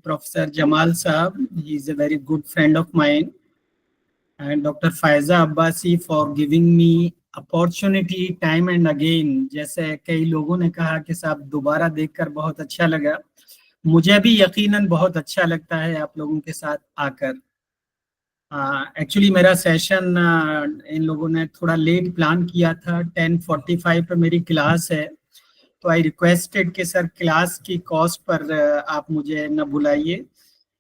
Professor Jamal Saab, he is a very good friend of mine, and Dr. Faiza Abbasi for giving me opportunity time and again. जैसे कई लोगों ने कहा कि साहब दोबारा देखकर बहुत अच्छा लगा, मुझे भी यकीनन बहुत अच्छा लगता है आप लोगों के साथ आकर। एक्चुअली मेरा सेशन इन लोगों ने थोड़ा लेट प्लान किया था, 10:45 पर मेरी क्लास है, तो आई रिक्वेस्टेड कि सर क्लास की कॉस्ट पर आप मुझे न बुलाइए।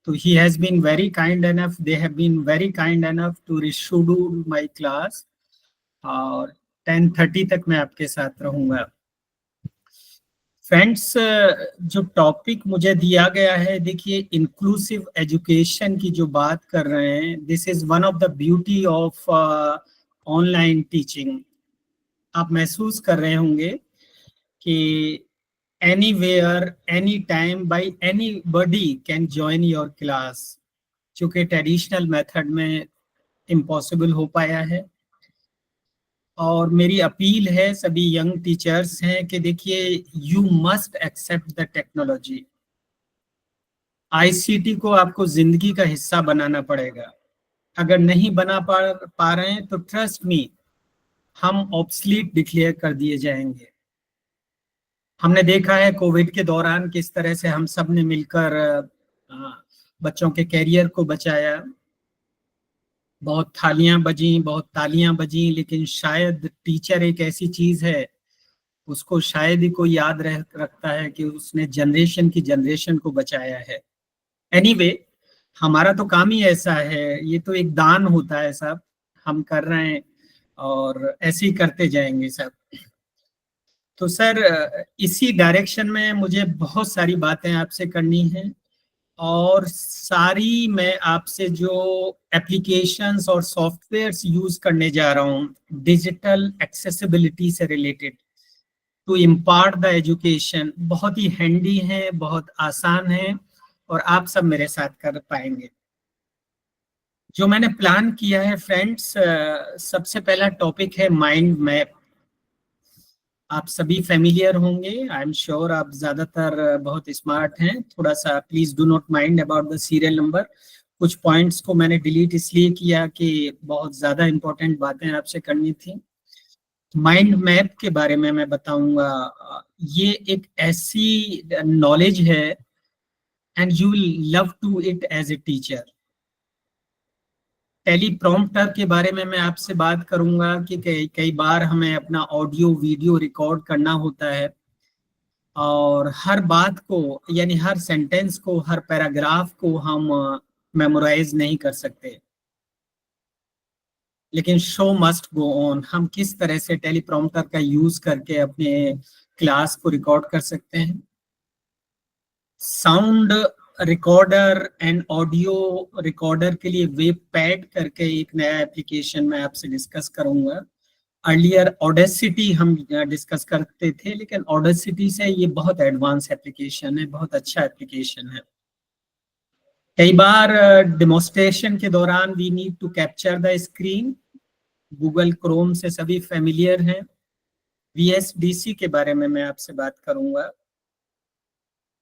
तो he has been very kind enough, they have been very kind enough to reschedule my class, और 10:30 तक मैं आपके साथ रहूंगा। फ्रेंड्स, जो टॉपिक मुझे दिया गया है, देखिए इंक्लूसिव एजुकेशन की जो बात कर रहे हैं, this is one of the beauty of online teaching. आप महसूस कर रहे होंगे कि anywhere any time by anybody can join your class, चूंकि ट्रेडिशनल मेथड में इम्पॉसिबल हो पाया है। और मेरी अपील है सभी यंग टीचर्स हैं कि देखिए, you must accept the technology. ICT को आपको जिंदगी का हिस्सा बनाना पड़ेगा। अगर नहीं बना पा रहे हैं तो ट्रस्ट मी, हम ऑब्सलीट डिक्लेयर कर दिए जाएंगे। हमने देखा है कोविड के दौरान किस तरह से हम सब ने मिलकर बच्चों के कैरियर को बचाया। बहुत थालियां बजी, बहुत तालियां बजी, लेकिन शायद टीचर एक ऐसी चीज है, उसको शायद ही कोई याद रखता है कि उसने जनरेशन को बचाया है। एनीवे, हमारा तो काम ही ऐसा है, ये तो एक दान होता है सब, हम कर रहे हैं और ऐसे ही करते जाएंगे सब। तो सर, इसी डायरेक्शन में मुझे बहुत सारी बातें आपसे करनी है, और सारी मैं आपसे जो एप्लीकेशंस और सॉफ्टवेयर्स यूज करने जा रहा हूँ डिजिटल एक्सेसिबिलिटी से related to impart the education, बहुत ही हैंडी है, बहुत आसान है, और आप सब मेरे साथ कर पाएंगे। जो मैंने प्लान किया है फ्रेंड्स, सबसे पहला टॉपिक है माइंड मैप। आप सभी फेमिलियर होंगे, आई एम श्योर आप ज्यादातर बहुत स्मार्ट हैं। थोड़ा सा please do not mind about the serial number. कुछ पॉइंट्स को मैंने डिलीट इसलिए किया कि बहुत ज्यादा इंपॉर्टेंट बातें आपसे करनी थी। माइंड मैप के बारे में मैं बताऊंगा। ये एक ऐसी नॉलेज है and you will love to it as a teacher. Teleprompter के बारे में मैं आपसे बात करूंगा कि कई बार हमें अपना ऑडियो वीडियो रिकॉर्ड करना होता है, और हर बात को, यानी हर सेंटेंस को, हर पैराग्राफ को हम मेमोराइज नहीं कर सकते, लेकिन शो मस्ट गो ऑन। हम किस तरह से टेलीप्रॉम्प्टर का यूज करके अपने क्लास को रिकॉर्ड कर सकते हैं। Sound recorder and audio recorder के लिए वेब पैड करके एक नया एप्लीकेशन मैं आपसे डिस्कस करूंगा। अर्लियर ऑडेसिटी हम डिस्कस करते थे, लेकिन ऑडेसिटी से ये बहुत एडवांस एप्लीकेशन है, बहुत अच्छा एप्लीकेशन है। कई बार डेमोन्स्ट्रेशन के दौरान we need to capture the screen. Google Chrome से सभी फेमिलियर हैं। VSDC के बारे में मैं आपसे बात करूंगा।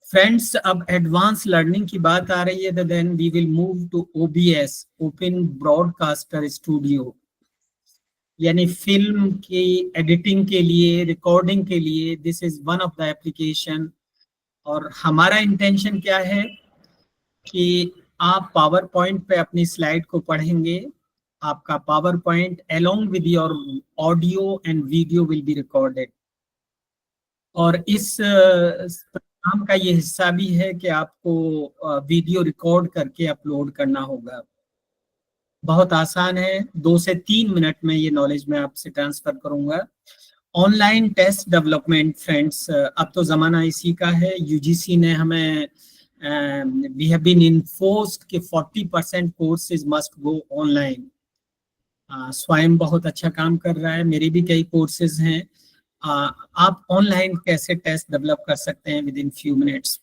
फ्रेंड्स, अब एडवांस लर्निंग की बात आ रही है, तो then we will move to OBS, open broadcaster studio, यानी फिल्म की एडिटिंग के लिए, रिकॉर्डिंग के लिए this is one of the application. और हमारा इंटेंशन क्या है कि आप पावर पॉइंट पे अपनी स्लाइड को पढ़ेंगे, आपका power point along with your audio and video will be recorded, और इस काम का ये हिस्सा भी है कि आपको वीडियो रिकॉर्ड करके अपलोड करना होगा। बहुत आसान है, 2 से 3 मिनट में ये नॉलेज मैं आपसे ट्रांसफर करूंगा। ऑनलाइन टेस्ट डेवलपमेंट फ्रेंड्स, अब तो जमाना इसी का है। UGC ने हमें वी हैव बीन इन्फोर्स्ड कि 40% कोर्सेज मस्ट गो ऑनलाइन। स्वयं बहुत अच्छा काम कर रहा है, मेरे भी कई कोर्सेज हैं। आप ऑनलाइन कैसे टेस्ट डेवलप कर सकते हैं with in few minutes.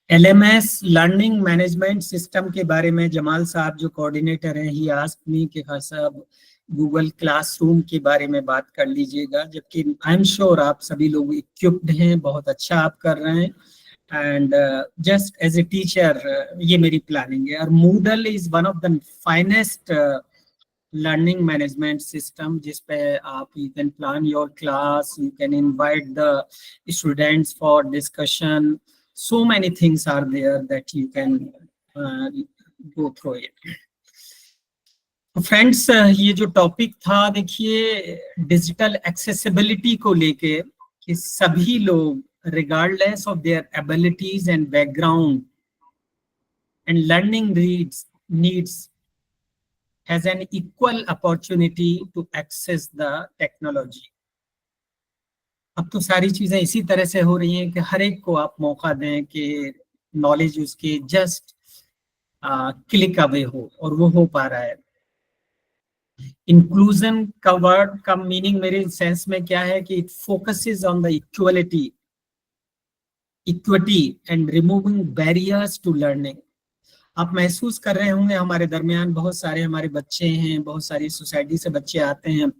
LMS learning management system के बारे में जमाल साहब जो कोऑर्डिनेटर हैं, ही आस्क्ड मी कि खान साहब गूगल क्लासरूम के बारे में बात कर लीजिएगा, जबकि आई एम श्योर आप सभी लोग इक्विप्ड हैं, बहुत अच्छा आप कर रहे हैं। And just as a teacher ये मेरी प्लानिंग है। और Moodle is one of the finest learning management system, जिस पे आप you can plan your class, you can invite the students for discussion, so many things are there that you can go through it. Friends, ये जो topic था, देखिए digital accessibility को लेके, कि सभी लोग regardless of their abilities and background and learning needs has an equal opportunity to access the technology। अब तो सारी चीजें इसी तरह से हो रही हैं कि हर एक को आप मौका दें कि नॉलेज उसके जस्ट क्लिक अवे हो, और वो हो पा रहा है। इंक्लूजन का वर्ड का मीनिंग मेरे सेंस में क्या है कि it focuses on the equity and removing barriers to learning. आप महसूस कर रहे होंगे हमारे दरमियान बहुत सारे हमारे बच्चे हैं, बहुत सारी सोसाइटी से बच्चे आते हैं,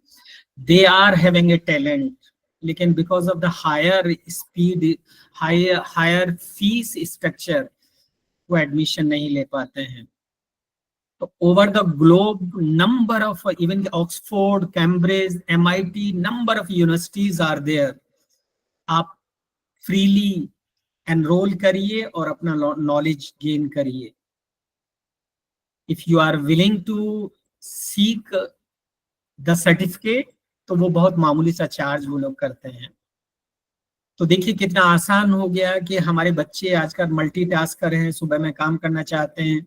they are having a talent, लेकिन because of the higher speed, higher fees structure, वो एडमिशन नहीं ले पाते हैं। तो over the globe number of, even Oxford, Cambridge, MIT, number of universities are there. आप फ्रीली एनरोल करिए और अपना नॉलेज गेन करिए। If you are willing to seek the certificate, तो वो बहुत मामूली सा चार्ज वो लोग करते हैं। तो देखिए कितना आसान हो गया कि हमारे बच्चे आजकल मल्टीटास्क कर रहे हैं, सुबह में काम करना चाहते हैं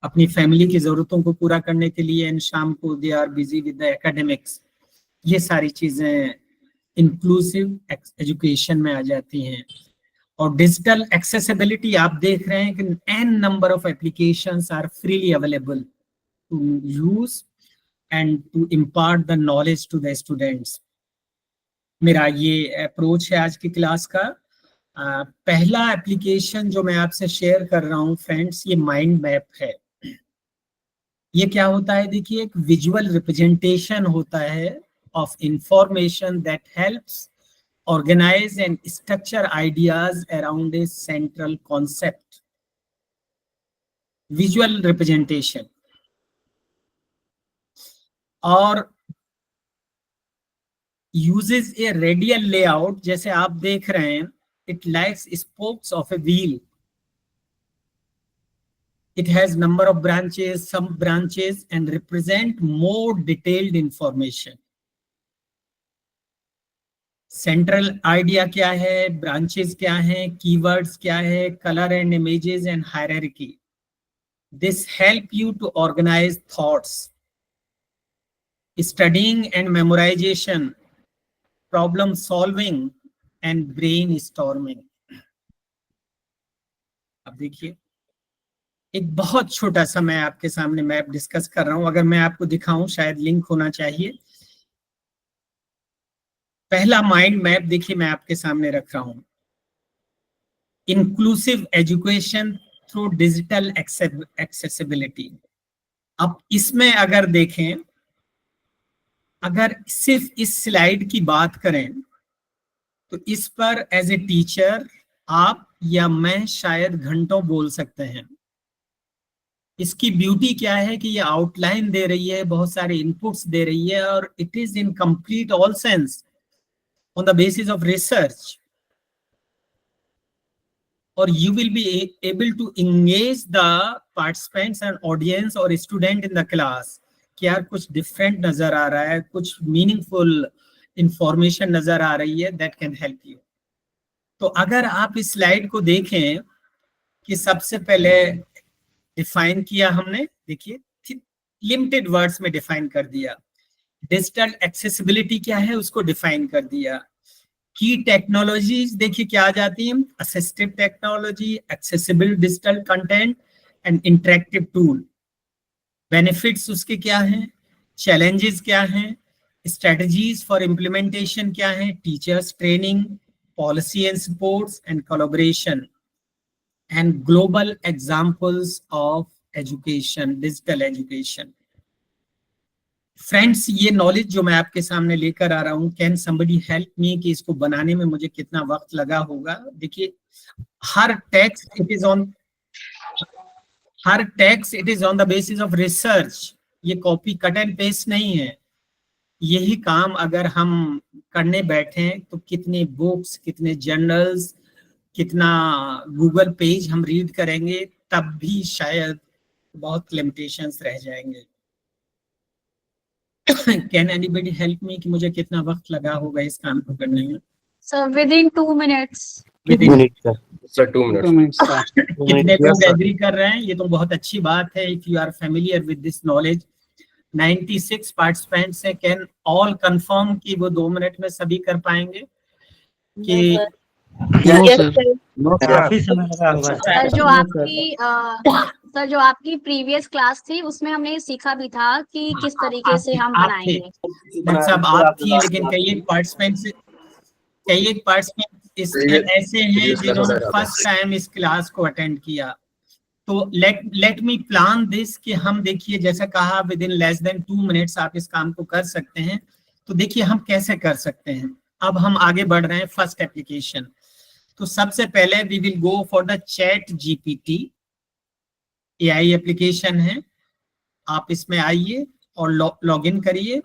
अपनी फैमिली की जरूरतों को पूरा करने के लिए, एंड शाम को they are busy with the academics. ये सारी चीजें इंक्लूसिव एजुकेशन में आ जाती हैं। और डिजिटल एक्सेसिबिलिटी आप देख रहे हैं कि n number of applications are freely available to use and to impart the knowledge to the students. मेरा ये अप्रोच है आज की क्लास का। पहला एप्लीकेशन जो मैं आपसे शेयर कर रहा हूँ फ्रेंड्स, ये माइंड मैप है। ये क्या होता है, देखिए एक विजुअल रिप्रेजेंटेशन होता है of information that helps organize and structure ideas around a central concept। visual representation। और uses a radial layout, जैसे आप देख रहे हैं, it likes spokes of a wheel, it has number of branches, some branches, and represent more detailed information। Central idea क्या है, branches क्या हैं, कीवर्ड्स क्या है, colour and images and hierarchy. This help you to organise thoughts, studying and memorisation, problem solving and brain storming. अब देखिए एक बहुत छोटा सा मैं आपके सामने मैप डिस्कस कर रहा हूं, अगर मैं आपको दिखाऊं, शायद लिंक होना चाहिए। पहला माइंड मैप देखिए मैं आपके सामने रख रहा हूं, inclusive education through digital accessibility. अब इसमें अगर देखें, अगर सिर्फ इस स्लाइड की बात करें, तो इस पर एज ए टीचर आप या मैं शायद घंटों बोल सकते हैं। इसकी ब्यूटी क्या है कि ये आउटलाइन दे रही है, बहुत सारे इनपुट्स दे रही है, और it is in complete all sense on the basis of research, or you will be able to engage the participants and audience or student in the class कि यार कुछ different नजर आ रहा है, कुछ meaningful information नजर आ रही है, that can help you। तो अगर आप इस स्लाइड को देखें कि सबसे पहले डिफाइन किया हमने, देखिए लिमिटेड वर्ड्स में डिफाइन कर दिया। डिजिटल एक्सेसिबिलिटी क्या है उसको डिफाइन कर दिया। की टेक्नोलॉजीज देखिए क्या आ जाती है, assistive technology, accessible digital content and interactive tool. Benefits उसके क्या हैं, चैलेंजेस क्या हैं, स्ट्रेटजीज फॉर इम्प्लीमेंटेशन क्या है, teachers training, policy and supports and collaboration, and global examples of education, digital education. Friends, ये नॉलेज जो मैं आपके सामने लेकर आ रहा हूँ, कैन समबडी हेल्प मी, कि इसको बनाने में मुझे कितना वक्त लगा होगा। देखिए, हर text it is on the basis of research. ये कॉपी कट एंड पेस्ट नहीं है। यही काम अगर हम करने बैठे तो कितने बुक्स, कितने जर्नल्स, कितना गूगल पेज हम रीड करेंगे, तब भी शायद बहुत लिमिटेशंस रह जाएंगे। कैन एनीबडी हेल्प मी कि मुझे कितना वक्त लगा होगा इस काम को करने में? Sir, within 2 minutes. Sir, 2 minutes. कितने लोग एग्री कर रहे हैं? ये तो बहुत अच्छी बात है। If you are familiar with this knowledge, 96 participants हैं। कैन ऑल कंफर्म कि वो 2 मिनट में सभी कर पाएंगे? कि काफी समय लगा होगा सर, जो आपकी प्रीवियस क्लास थी उसमें हमने सीखा भी था कि किस तरीके से हम बनाएंगे। सब आप थी, लेकिन कई एक पार्टिसिपेंट्स ऐसे हैं जिन्होंने फर्स्ट टाइम इस क्लास को अटेंड किया। तो लेट मी प्लान दिस कि हम, देखिए जैसा कहा, with in less than 2 minutes आप इस काम को कर सकते हैं। तो देखिए हम कैसे कर सकते हैं। अब हम आगे बढ़ रहे हैं फर्स्ट एप्लीकेशन। तो सबसे पहले we will go for the chat GPT. AI application है, आप इसमें आइए और लॉग इन करिए।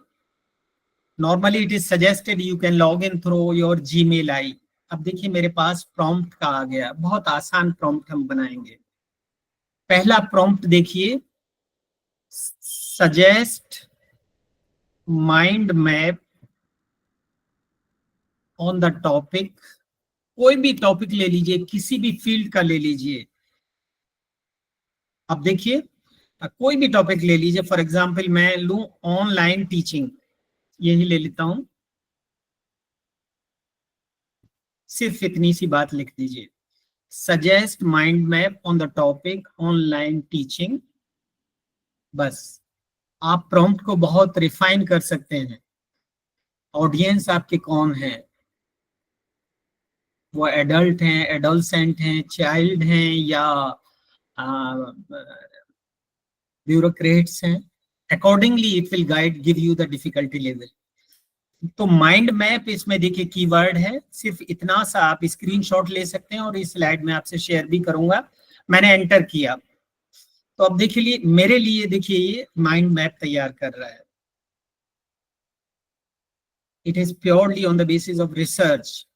Normally it is suggested you can log in through your Gmail I. अब देखिए मेरे पास प्रॉम्प्ट का आ गया। बहुत आसान प्रॉम्प्ट हम बनाएंगे। पहला प्रॉम्प्ट देखिए, suggest mind map on the topic. कोई भी टॉपिक ले लीजिए, किसी भी फील्ड का ले लीजिए। अब देखिए, कोई भी टॉपिक ले लीजिए। फॉर एग्जांपल मैं लूं ऑनलाइन टीचिंग, यही ले लेता हूं। सिर्फ इतनी सी बात लिख दीजिए, suggest mind map on the topic online teaching. बस आप प्रॉम्प्ट को बहुत रिफाइन कर सकते हैं। ऑडियंस आपके कौन है? वो एडल्ट हैं, एडोलसेंट हैं, चाइल्ड हैं, या ब्यूरोक्रेट्स हैं? Accordingly it will guide, give you the difficulty level. तो माइंड मैप, इसमें देखिए कीवर्ड है। सिर्फ इतना सा आप स्क्रीनशॉट ले सकते हैं और इस स्लाइड में आपसे शेयर भी करूंगा। मैंने एंटर किया तो अब देखिए मेरे लिए, देखिए ये माइंड मैप तैयार कर रहा है। It is purely on the basis of research.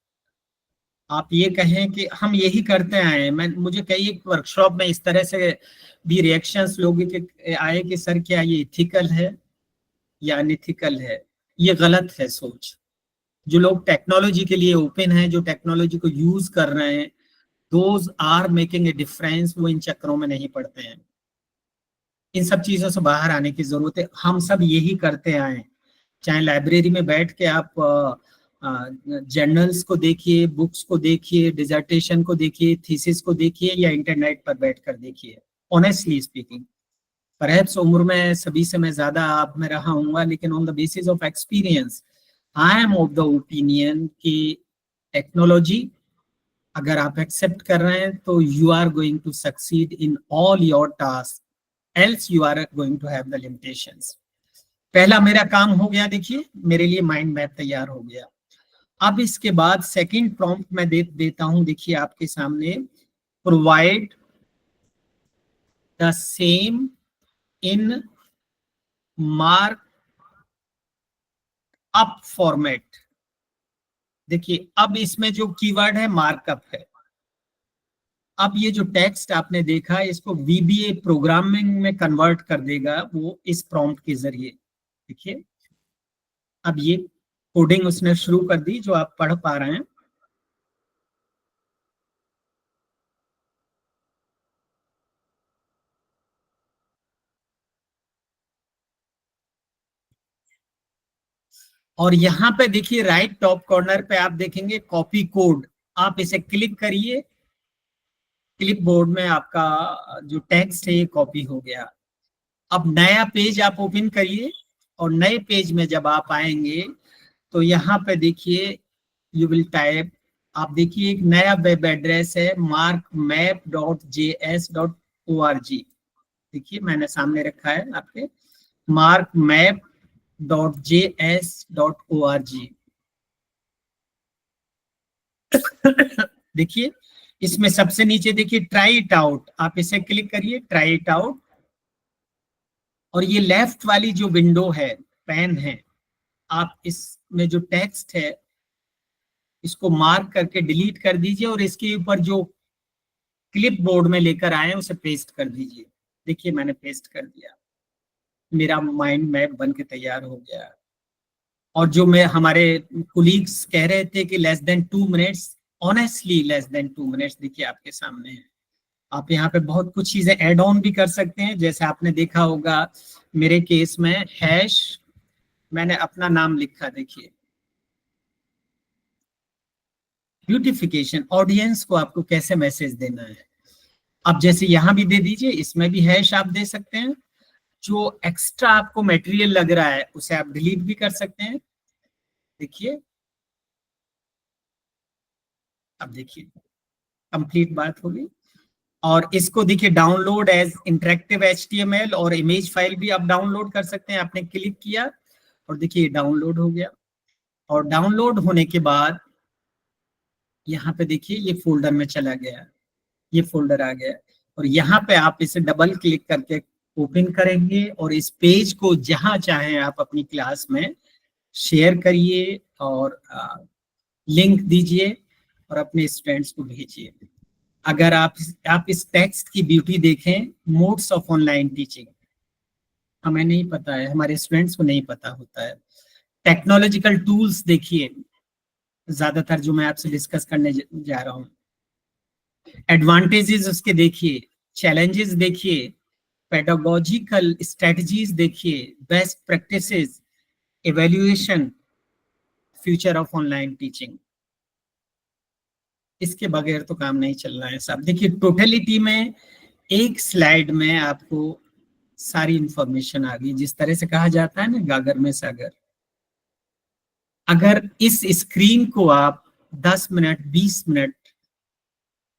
आप ये कहें कि हम यही करते आए हैं। मुझे कई एक वर्कशॉप में इस तरह से भी रिएक्शंस लोगों के आए कि सर क्या ये इथिकल है या अनइथिकल है? ये गलत है सोच। जो लोग टेक्नोलॉजी के लिए ओपन हैं, जो टेक्नोलॉजी को यूज कर रहे हैं, those are making a difference. वो इन चक्करों में नहीं पड़ते हैं। इन सब चीजों से बाहर आने की जरूरत है। हम सब यही करते आए। चाहे लाइब्रेरी में बैठ के आप जर्नल्स को देखिए, बुक्स को देखिए, डिजर्टेशन को देखिए, थीसिस को देखिए, या इंटरनेट पर बैठकर देखिए। ऑनेस्टली स्पीकिंग, परहैप्स उम्र में सभी से मैं ज्यादा आप में रहा हूँ, लेकिन on the basis of experience I am of the opinion कि टेक्नोलॉजी अगर आप एक्सेप्ट कर रहे हैं तो you are going to succeed in all your task, else you are going to have the limitations. पहला मेरा काम हो गया। देखिए मेरे लिए माइंड मैप तैयार हो गया। अब इसके बाद सेकंड प्रॉम्प्ट मैं देता हूं। देखिए आपके सामने, provide the same in mark up format. देखिए अब इसमें जो कीवर्ड है मार्कअप है। अब ये जो टेक्स्ट आपने देखा, इसको VBA प्रोग्रामिंग में कन्वर्ट कर देगा वो इस प्रॉम्प्ट के जरिए। देखिए अब ये कोडिंग उसने शुरू कर दी जो आप पढ़ पा रहे हैं। और यहाँ पे देखिए राइट टॉप कॉर्नर पे आप देखेंगे कॉपी कोड। आप इसे क्लिक करिए, क्लिप बोर्ड में आपका जो टेक्स्ट है ये कॉपी हो गया। अब नया पेज आप ओपन करिए और नए पेज में जब आप आएंगे तो यहाँ पे देखिए यू विल टाइप, आप देखिए एक नया वेब एड्रेस है markmap.js.org। देखिए मैंने सामने रखा है आपके, markmap.js.org। देखिए इसमें सबसे नीचे देखिए ट्राई इट आउट, आप इसे क्लिक करिए, ट्राई इट आउट। और ये लेफ्ट वाली जो विंडो है, पेन है, आप इसमें जो टेक्स्ट है इसको मार्क करके डिलीट कर दीजिए और इसके ऊपर जो क्लिप बोर्ड में लेकर आए उसे पेस्ट कर दीजिए। देखिए मैंने पेस्ट कर दिया, मेरा माइंड मैप बन के तैयार हो गया। और जो मैं हमारे कुलीग्स कह रहे थे कि less than 2 minutes, honestly less than 2 minutes देखिए आपके सामने है। आप यहाँ पे बहुत कुछ चीजें ऐड ऑन भी कर सकते हैं, जैसे आपने देखा होगा मेरे केस में हैश मैंने अपना नाम लिखा, देखिए ब्यूटिफिकेशन, ऑडियंस को आपको कैसे मैसेज देना है। अब जैसे यहाँ भी दे दीजिए, इसमें भी हैश आप दे सकते हैं। जो एक्स्ट्रा आपको मटेरियल लग रहा है उसे आप डिलीट भी कर सकते हैं। देखिए अब देखिए कंप्लीट बात होगी। और इसको देखिए डाउनलोड एज इंटरेक्टिव HTML और इमेज फाइल भी आप डाउनलोड कर सकते हैं। आपने क्लिक किया और देखिए डाउनलोड हो गया। और डाउनलोड होने के बाद यहाँ पे देखिए ये फोल्डर में चला गया, ये फोल्डर आ गया। और यहाँ पे आप इसे डबल क्लिक करके ओपन करेंगे और इस पेज को जहां चाहें आप अपनी क्लास में शेयर करिए और लिंक दीजिए और अपने स्टूडेंट्स को भेजिए। अगर आप इस टेक्स्ट की ब्यूटी देखें, मोड्स ऑफ ऑनलाइन टीचिंग, हमें नहीं पता है, हमारे स्टूडेंट्स को नहीं पता होता है। टेक्नोलॉजिकल टूल्स देखिए, ज्यादातर जो मैं आपसे डिस्कस करने जा रहा हूँ, एडवांटेजेस उसके देखिए, चैलेंजेस देखिए, पेडागोजिकल स्ट्रेटजीज देखिए, best practices, evaluation, future of online teaching. इसके बगैर तो काम नहीं चल रहा है साहब। देखिए टोटलिटी में एक स्लाइड में आपको सारी इंफॉर्मेशन आ गई। जिस तरह से कहा जाता है ना, गागर में सागर। अगर इस स्क्रीन को आप 10 मिनट 20 मिनट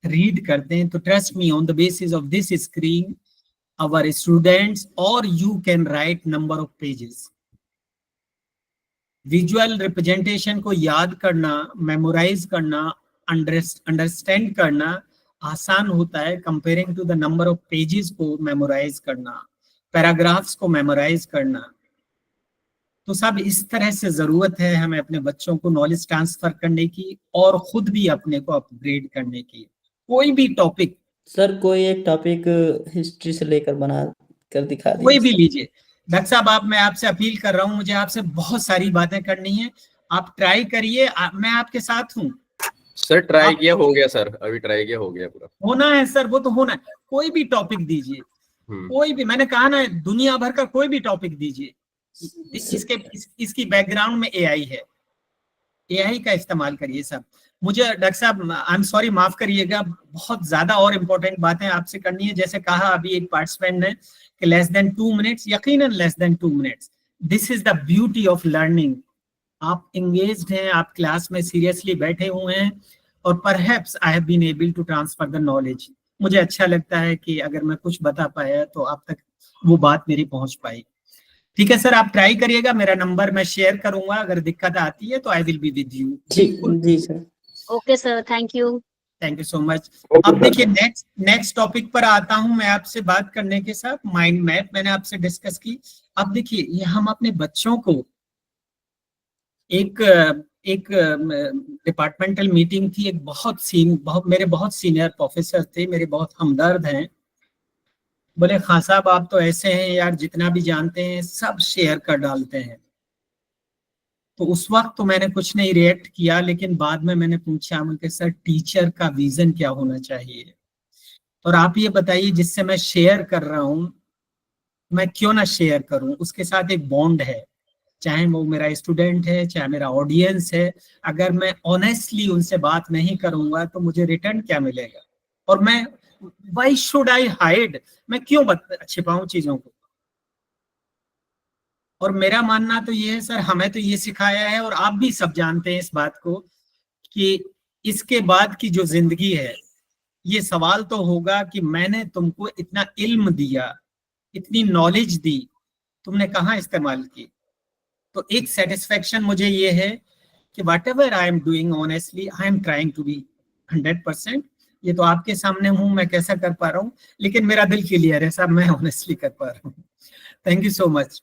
रीड करते हैं तो trust me, on the basis of this screen hour students और you can write number of pages. Visual representation को याद करना, मेमोराइज करना, अंडरस्टैंड करना आसान होता है comparing to the number of pages को मेमोराइज करना, पैराग्राफ्स को मेमोराइज करना। तो सब इस तरह से जरूरत है हमें अपने बच्चों को नॉलेज ट्रांसफर करने की और खुद भी अपने को अपग्रेड करने की। कोई भी टॉपिक सर, कोई एक टॉपिक हिस्ट्री से लेकर बना कर दिखा दीजिए। कोई भी लीजिए। डॉक्टर साहब मैं आपसे अपील कर रहा हूँ, मुझे आपसे बहुत सारी बातें करनी है, आप ट्राई करिए, मैं आपके साथ हूँ। सर ट्राई किया हो गया सर, अभी ट्राई किया हो गया पूरा। होना है सर, वो तो होना है। कोई भी टॉपिक दीजिए, कोई भी, मैंने कहा ना दुनिया भर का कोई भी टॉपिक दीजिए। इसकी बैकग्राउंड में AI है, AI का इस्तेमाल करिए सब। मुझे डॉक्टर साहब आई एम सॉरी, माफ करिएगा, बहुत ज्यादा और इम्पोर्टेंट बातें आपसे करनी है। जैसे कहा अभी एक पार्टिसिपेंट ने कि लेस देन 2 मिनट्स, यकीनन less than 2 minutes. This is the beauty of learning. आप एंगेज्ड हैं, आप क्लास में सीरियसली बैठे हुए हैं और perhaps I have been able to transfer the knowledge. मुझे अच्छा लगता है कि अगर मैं कुछ बता पाया तो आप तक वो बात मेरी पहुंच पाई। ठीक है सर, आप ट्राई करिएगा, मेरा नंबर मैं शेयर करूंगा, अगर दिक्कत आती है तो I will be with you. जी sir. Okay sir, thank you so much. अब देखिए नेक्स्ट टॉपिक पर आता हूं मैं आपसे बात करने के साथ। माइंड मैप मैंने आपसे डिस्कस की। अब देखिए ये हम अपने बच्चों को एक डिपार्टमेंटल मीटिंग थी, एक मेरे बहुत सीनियर प्रोफेसर थे, मेरे बहुत हमदर्द हैं। बोले खान साहब आप तो ऐसे हैं यार, जितना भी जानते हैं सब शेयर कर डालते हैं। तो उस वक्त तो मैंने कुछ नहीं रिएक्ट किया, लेकिन बाद में मैंने पूछा, मुझे सर टीचर का विजन क्या होना चाहिए, और आप ये बताइए जिससे मैं शेयर कर रहा हूं मैं क्यों ना शेयर करूं, उसके साथ एक बॉन्ड है, चाहे वो मेरा स्टूडेंट है चाहे मेरा ऑडियंस है। अगर मैं ऑनेस्टली उनसे बात नहीं करूंगा तो मुझे रिटर्न क्या मिलेगा, और मैं व्हाई शुड आई हाइड, मैं क्यों छिपाऊं चीजों को। और मेरा मानना तो ये है सर, हमें तो ये सिखाया है और आप भी सब जानते हैं इस बात को कि इसके बाद की जो जिंदगी है, ये सवाल तो होगा कि मैंने तुमको इतना इल्म दिया, इतनी नॉलेज दी, तुमने कहाँ इस्तेमाल की। तो एक सेटिस्फेक्शन मुझे ये है कि whatever I am doing honestly I am trying to be 100%। ये तो आपके सामने हूं, मैं कैसा कर पा रहा हूँ, लेकिन मेरा दिल क्लियर है साहब, मैं ऑनेस्टली कर पा रहा हूँ। Thank you so much.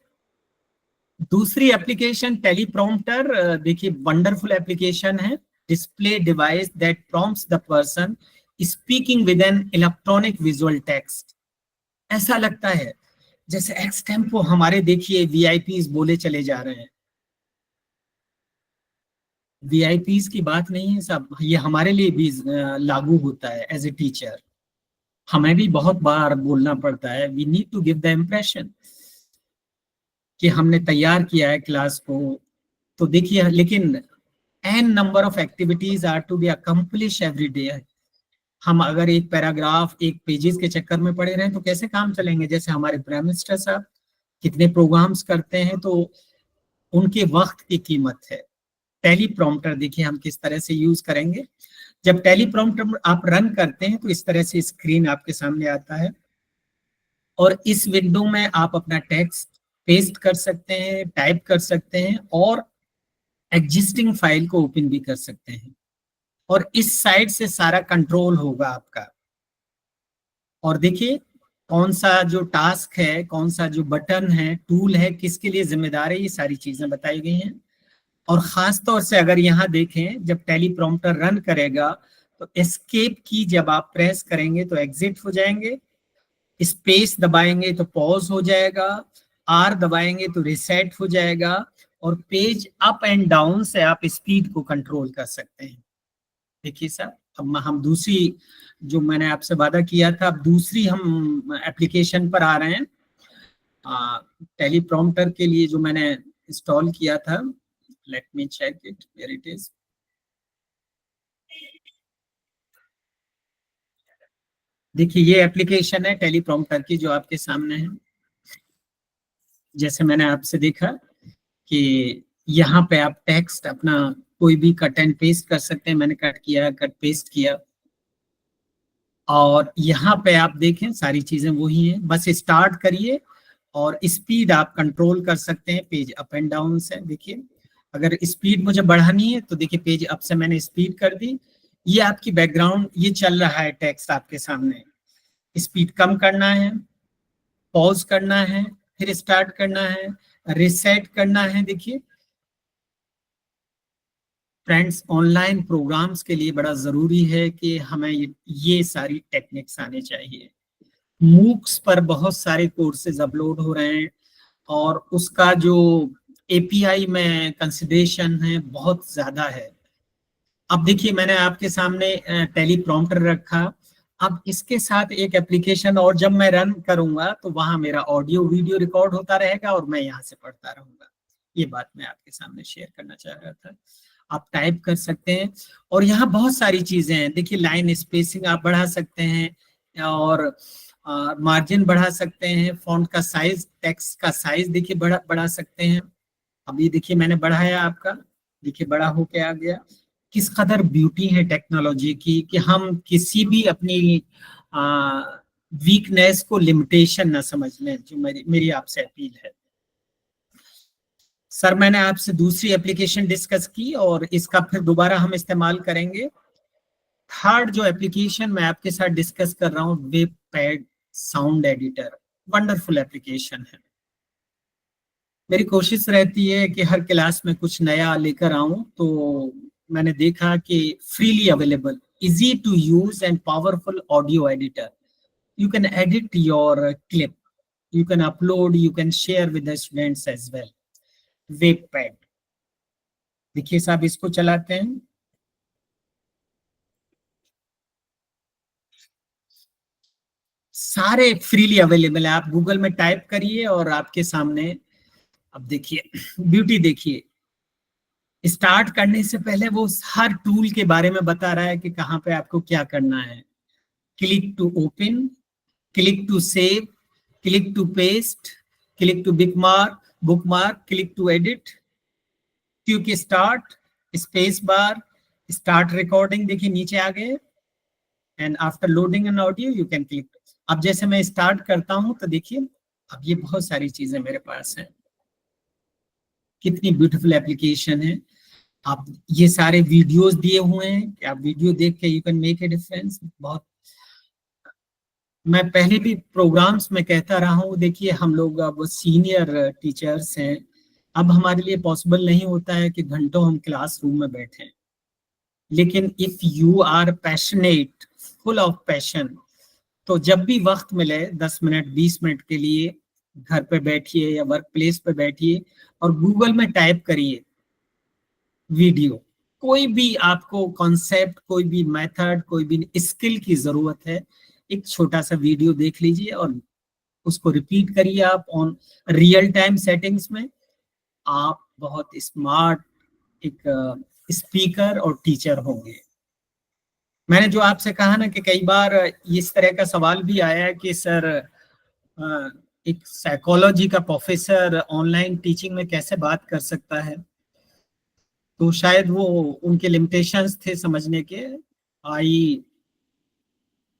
दूसरी एप्लीकेशन टेलीप्रॉम्प्टर, देखिए वंडरफुल एप्लीकेशन है। Display device that prompts the person speaking with an electronic visual text. ऐसा लगता है जैसे एक्स टेम्पो हमारे देखिए वीआईपीज बोले चले जा रहे हैं। वीआईपीज की बात नहीं है सब, ये हमारे लिए भी लागू होता है। एज ए टीचर हमें भी बहुत बार बोलना पड़ता है, we need to give the impression कि हमने तैयार किया है क्लास को। तो देखिए, लेकिन an number of activities are to be accomplish every day. हम अगर एक पैराग्राफ एक पेजेस के चक्कर में पड़े रहें तो कैसे काम चलेंगे। जैसे हमारे प्राइम मिनिस्टर साहब कितने प्रोग्राम्स करते हैं, तो उनके वक्त की कीमत है। टेलीप्रॉम्प्टर देखिए हम किस तरह से यूज करेंगे। जब टेलीप्रॉम्प्टर आप रन करते हैं तो इस तरह से स्क्रीन आपके सामने आता है, और इस विंडो में आप अपना टेक्स्ट पेस्ट कर सकते हैं, टाइप कर सकते हैं, और एग्जिस्टिंग फाइल को ओपन भी कर सकते हैं। और इस साइड से सारा कंट्रोल होगा आपका। और देखिए कौन सा जो टास्क है, कौन सा जो बटन है, टूल है, किसके लिए जिम्मेदार है, ये सारी चीजें बताई गई हैं। और खास तौर से अगर यहाँ देखें, जब टेलीप्रॉम्प्टर रन करेगा तो एस्केप की जब आप प्रेस करेंगे तो एग्जिट हो जाएंगे, स्पेस दबाएंगे तो पॉज हो जाएगा, आर दबाएंगे तो रिसेट हो जाएगा, और पेज अप एंड डाउन से आप स्पीड को कंट्रोल कर सकते हैं। देखिए सर, अब हम दूसरी, जो मैंने आपसे वादा किया था, अब दूसरी हम एप्लीकेशन पर आ रहे हैं। टेलीप्रॉम्प्टर के लिए जो मैंने इंस्टॉल किया था, let me check it where it is. देखिए ये एप्लीकेशन है टेलीप्रॉम्प्टर की जो आपके सामने है। जैसे मैंने आपसे देखा कि यहाँ पे आप टेक्स्ट अपना कोई भी कट एंड पेस्ट कर सकते हैं। मैंने कट किया, कट पेस्ट किया, और यहाँ पे आप देखें सारी चीजें वही हैं। बस स्टार्ट करिए और स्पीड आप कंट्रोल कर सकते हैं पेज अप एंड डाउन से। देखिए अगर स्पीड मुझे बढ़ानी है तो देखिए पेज अप से मैंने स्पीड कर दी। ये आपकी बैकग्राउंड ये चल रहा है टेक्स्ट आपके सामने। स्पीड कम करना है, पॉज करना है, फिर स्टार्ट करना है, रिसेट करना है। देखिए फ्रेंड्स, ऑनलाइन प्रोग्राम्स के लिए बड़ा जरूरी है कि हमें ये सारी टेक्निक्स आने चाहिए। मूक्स पर बहुत सारे कोर्सेज अपलोड हो रहे हैं, और उसका जो एपीआई में कंसिडरेशन है बहुत ज्यादा है। अब देखिए मैंने आपके सामने टेलीप्रॉम्प्टर रखा, अब इसके साथ एक एप्लीकेशन, और जब मैं रन करूंगा तो वहां मेरा ऑडियो वीडियो रिकॉर्ड होता रहेगा और मैं यहाँ से पढ़ता रहूंगा। ये बात मैं आपके सामने शेयर करना चाह रहा था। आप टाइप कर सकते हैं, और यहाँ बहुत सारी चीजें हैं। देखिए लाइन स्पेसिंग आप बढ़ा सकते हैं, और मार्जिन बढ़ा सकते हैं, फॉन्ट का साइज, टेक्स्ट का साइज देखिए बढ़ा सकते हैं। अभी देखिए मैंने बढ़ाया आपका, देखिए बड़ा होके आ गया। किस कदर ब्यूटी है टेक्नोलॉजी की कि हम किसी भी अपनी वीकनेस को लिमिटेशन ना समझ लें, जो मेरी आपसे अपील है। सर मैंने आपसे दूसरी एप्लीकेशन डिस्कस की और इसका फिर दोबारा हम इस्तेमाल करेंगे। थर्ड जो एप्लीकेशन मैं आपके साथ डिस्कस कर रहा हूँ, वेबपैड साउंड एडिटर। वंडरफुल एप्लीकेशन है। मेरी कोशिश रहती है कि हर क्लास में कुछ नया लेकर आऊं, तो मैंने देखा कि freely available, easy to use and powerful audio editor. You can edit your clip, you can upload, you can share with the students as well. WavePad देखिए साहब, इसको चलाते हैं। सारे फ्रीली अवेलेबल है, आप गूगल में टाइप करिए और आपके सामने। अब देखिए ब्यूटी, देखिए स्टार्ट करने से पहले वो हर टूल के बारे में बता रहा है कि कहाँ पे आपको क्या करना है। Click to open, click to save, click to paste, click to bookmark, click to edit, quick start, space bar, start recording. देखिए नीचे आ गए, and after loading an audio you can click. अब जैसे मैं स्टार्ट करता हूं तो देखिए अब ये बहुत सारी चीजें मेरे पास हैं। कितनी ब्यूटीफुल एप्लीकेशन है। आप ये सारे वीडियोस दिए हुए हैं कि आप वीडियो देख के you can make a difference. बहुत मैं पहले भी प्रोग्राम्स में कहता रहा हूँ, देखिए हम लोग अब सीनियर टीचर्स हैं, अब हमारे लिए पॉसिबल नहीं होता है कि घंटों हम क्लासरूम में बैठें, लेकिन if you are passionate, full of passion, तो जब भी वक्त मिले 10 मिनट 20 मिनट के लिए घर पे बैठिए या वर्क प्लेस पे बैठिए और गूगल में टाइप करिए वीडियो। कोई भी आपको कॉन्सेप्ट, कोई भी मेथड, कोई भी स्किल की जरूरत है, एक छोटा सा वीडियो देख लीजिए और उसको रिपीट करिए आप ऑन रियल टाइम सेटिंग्स में। आप बहुत स्मार्ट एक स्पीकर और टीचर होंगे। मैंने जो आपसे कहा ना कि कई बार इस तरह का सवाल भी आया है कि सर एक साइकोलॉजी का प्रोफेसर ऑनलाइन टीचिंग में कैसे बात कर सकता है, तो शायद वो उनके लिमिटेशंस थे समझने के। I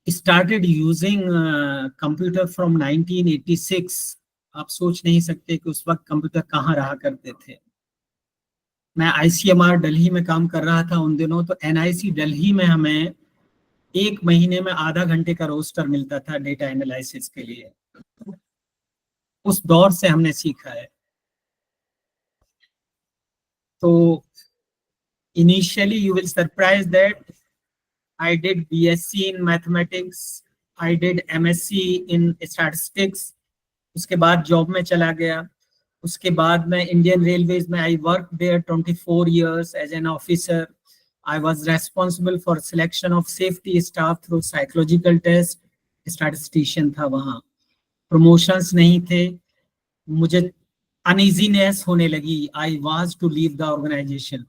started using computer from 1986। आप सोच नहीं सकते कि उस वक्त कंप्यूटर कहाँ रहा करते थे। मैं ICMR दिल्ली में काम कर रहा था उन दिनों, तो NIC दिल्ली में हमें 1 महीने में आधा घंटे का रोस्टर मिलता था डेटा एनालिसिस के लिए। उस दौर से हमने सीखा है। तो initially you will surprise that I did BSc in mathematics, I did MSc in statistics। उसके बाद जॉब में चला गया। उसके बाद मैं इंडियन रेलवेज में I work there 24 years as an officer. I was responsible for selection of safety staff through psychological test। Statistician था वहाँ। प्रमोशंस नहीं थे, मुझे अनइजीनेस होने लगी। I was to leave the organisation.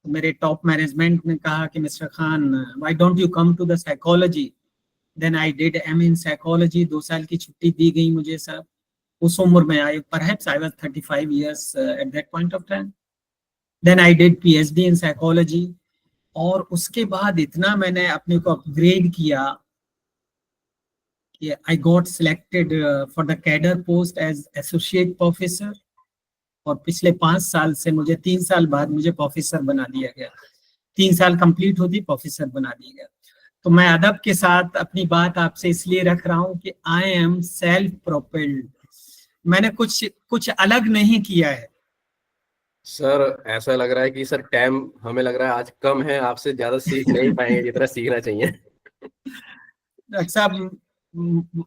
मेरे टॉप मैनेजमेंट ने कहा कि mister Khan, why don't you come to the psychology. Then I did MA इन साइकोलॉजी। 2 साल की छुट्टी दी गई मुझे सर। उस उम्र में perhaps I was 35 years at that point of time। Then I did PhD in psychology। और उसके बाद इतना मैंने अपने को अपग्रेड किया कि I got selected for the cadre post as associate professor। और पिछले 5 साल से मुझे 3 साल बाद मुझे प्रोफेसर बना दिया गया। 3 साल कंप्लीट होती प्रोफेसर बना दिया गया। तो मैं अदब के साथ अपनी बात आपसे इसलिए रख रहा हूँ कि आई एम सेल्फ प्रोपेल्ड। मैंने कुछ अलग नहीं किया है। सर ऐसा लग रहा है कि सर टाइम हमें लग रहा है आज कम है, आपसे ज्यादा सीख नहीं पाएंगे जितना सीखना चाहिए। डॉक्टर साहब,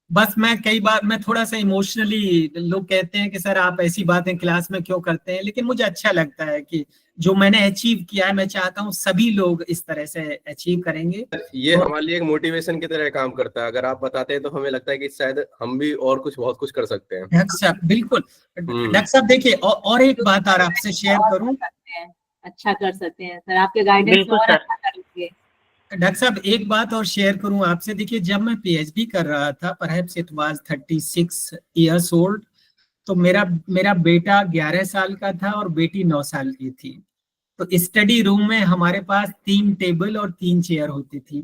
बस मैं कई बार मैं थोड़ा सा इमोशनली, लोग कहते हैं कि सर आप ऐसी बातें क्लास में क्यों करते हैं, लेकिन मुझे अच्छा लगता है कि जो मैंने अचीव किया है, मैं चाहता हूँ सभी लोग इस तरह से अचीव करेंगे। ये हमारे लिए एक मोटिवेशन की तरह काम करता है। अगर आप बताते हैं तो हमें लगता है कि शायद हम भी और बहुत कुछ कर सकते हैं। डॉक्टर साहब बिल्कुल। डॉक्टर साहब देखिए, और एक बात और आपसे शेयर करूं। अच्छा कर सकते हैं सर, आपके गाइडेंस में और अच्छा करेंगे। डॉक्टर साहब एक बात और शेयर करूं आपसे। देखिए जब मैं PhD कर रहा था, perhaps it was 36 years old, तो मेरा बेटा 11 साल का था और बेटी 9 साल की थी। तो स्टडी रूम में हमारे पास 3 टेबल और 3 चेयर होती थी।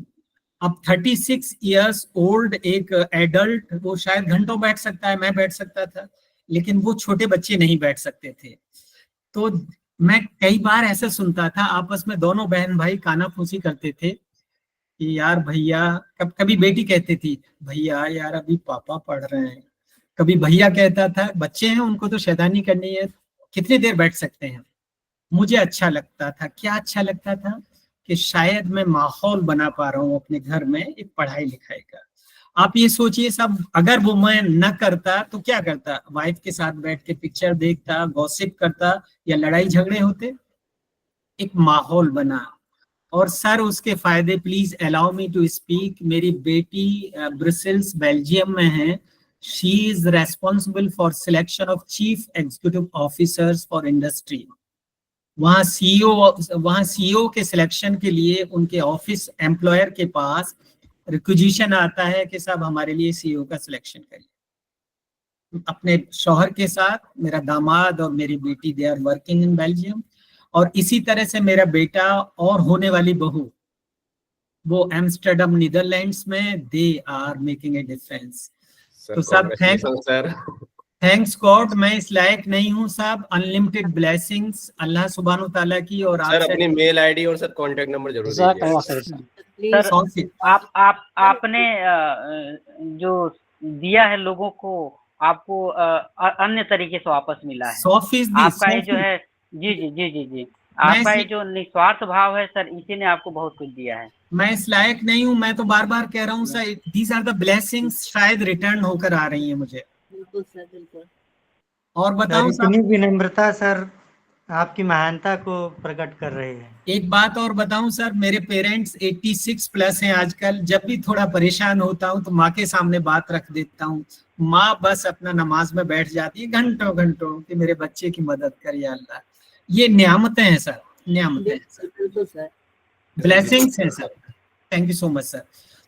अब 36 years old एक एडल्ट, वो शायद घंटों बैठ सकता है, मैं बैठ सकता था, लेकिन वो छोटे बच्चे नहीं बैठ सकते थे। तो मैं कई बार ऐसा सुनता था, आपस में दोनों बहन भाई कानाफूसी करते थे कि यार भैया, कभी बेटी कहती थी भैया यार अभी पापा पढ़ रहे हैं, कभी भैया कहता था बच्चे हैं उनको तो शैतानी करनी है, कितनी देर बैठ सकते हैं। मुझे अच्छा लगता था। क्या अच्छा लगता था कि शायद मैं माहौल बना पा रहा हूँ अपने घर में एक पढ़ाई लिखाई का। आप ये सोचिए सब, अगर वो मैं न करता तो क्या करता? वाइफ के साथ बैठ के पिक्चर देखता, गॉसिप करता, या लड़ाई झगड़े होते। एक माहौल बना। और सर उसके फायदे, please allow me to speak. मेरी बेटी ब्रसेल्स बेल्जियम में है। She is responsible for selection of chief executive officers for industry. वहाँ सीईओ के सिलेक्शन के लिए उनके ऑफिस एम्प्लॉयर के पास रिक्विजिशन आता है कि साहब हमारे लिए सीईओ का सिलेक्शन करिए। अपने शौहर के साथ मेरा दामाद और मेरी बेटी, they are working in Belgium. और इसी तरह से मेरा बेटा और होने वाली बहू, वो एम्स्टर्डम नीदरलैंड्स में, they are making a difference. तो सब थैंक्स गॉड मैं इस लायक नहीं हूँ साहब। अनलिमिटेड ब्लेसिंग्स अल्लाह सुब्हानो तआला की और सर आपसे अपनी मेल आईडी और सर कांटेक्ट नंबर जरूर जज़ाकल्लाह दीजिए। खैर। प्लीज सर 100 से आपने जो दिया है लोगों को, आपको अन्य तरीके से वापस मिला है। 100%। आपका ये जो है जी आपका ये जो निस्वार्थ भाव है सर, इसी ने आपको बहुत कुछ दिया है। मैं इस लायक नहीं हूँ, मैं तो बार बार कह रहा हूँ sir, these are the blessings, शायद रिटर्न होकर आ रही है मुझे। बिल्कुल सर, बिल्कुल। और सर बताऊं इतनी साहब, विनम्रता सर आपकी महानता को प्रकट कर रही है। एक बात और बताऊं सर, मेरे पेरेंट्स 86 प्लस हैं आजकल। जब भी थोड़ा परेशान होता हूं तो माँ के सामने बात रख देता हूं। माँ बस अपना नमाज में बैठ जाती है घंटों घंटों कि मेरे बच्चे की मदद कर या अल्लाह। ये नियामतें हैं सर, नियामतें हैं सर, बिल्कुल सर। ब्लेसिंग्स हैं sir. Thank you so much sir.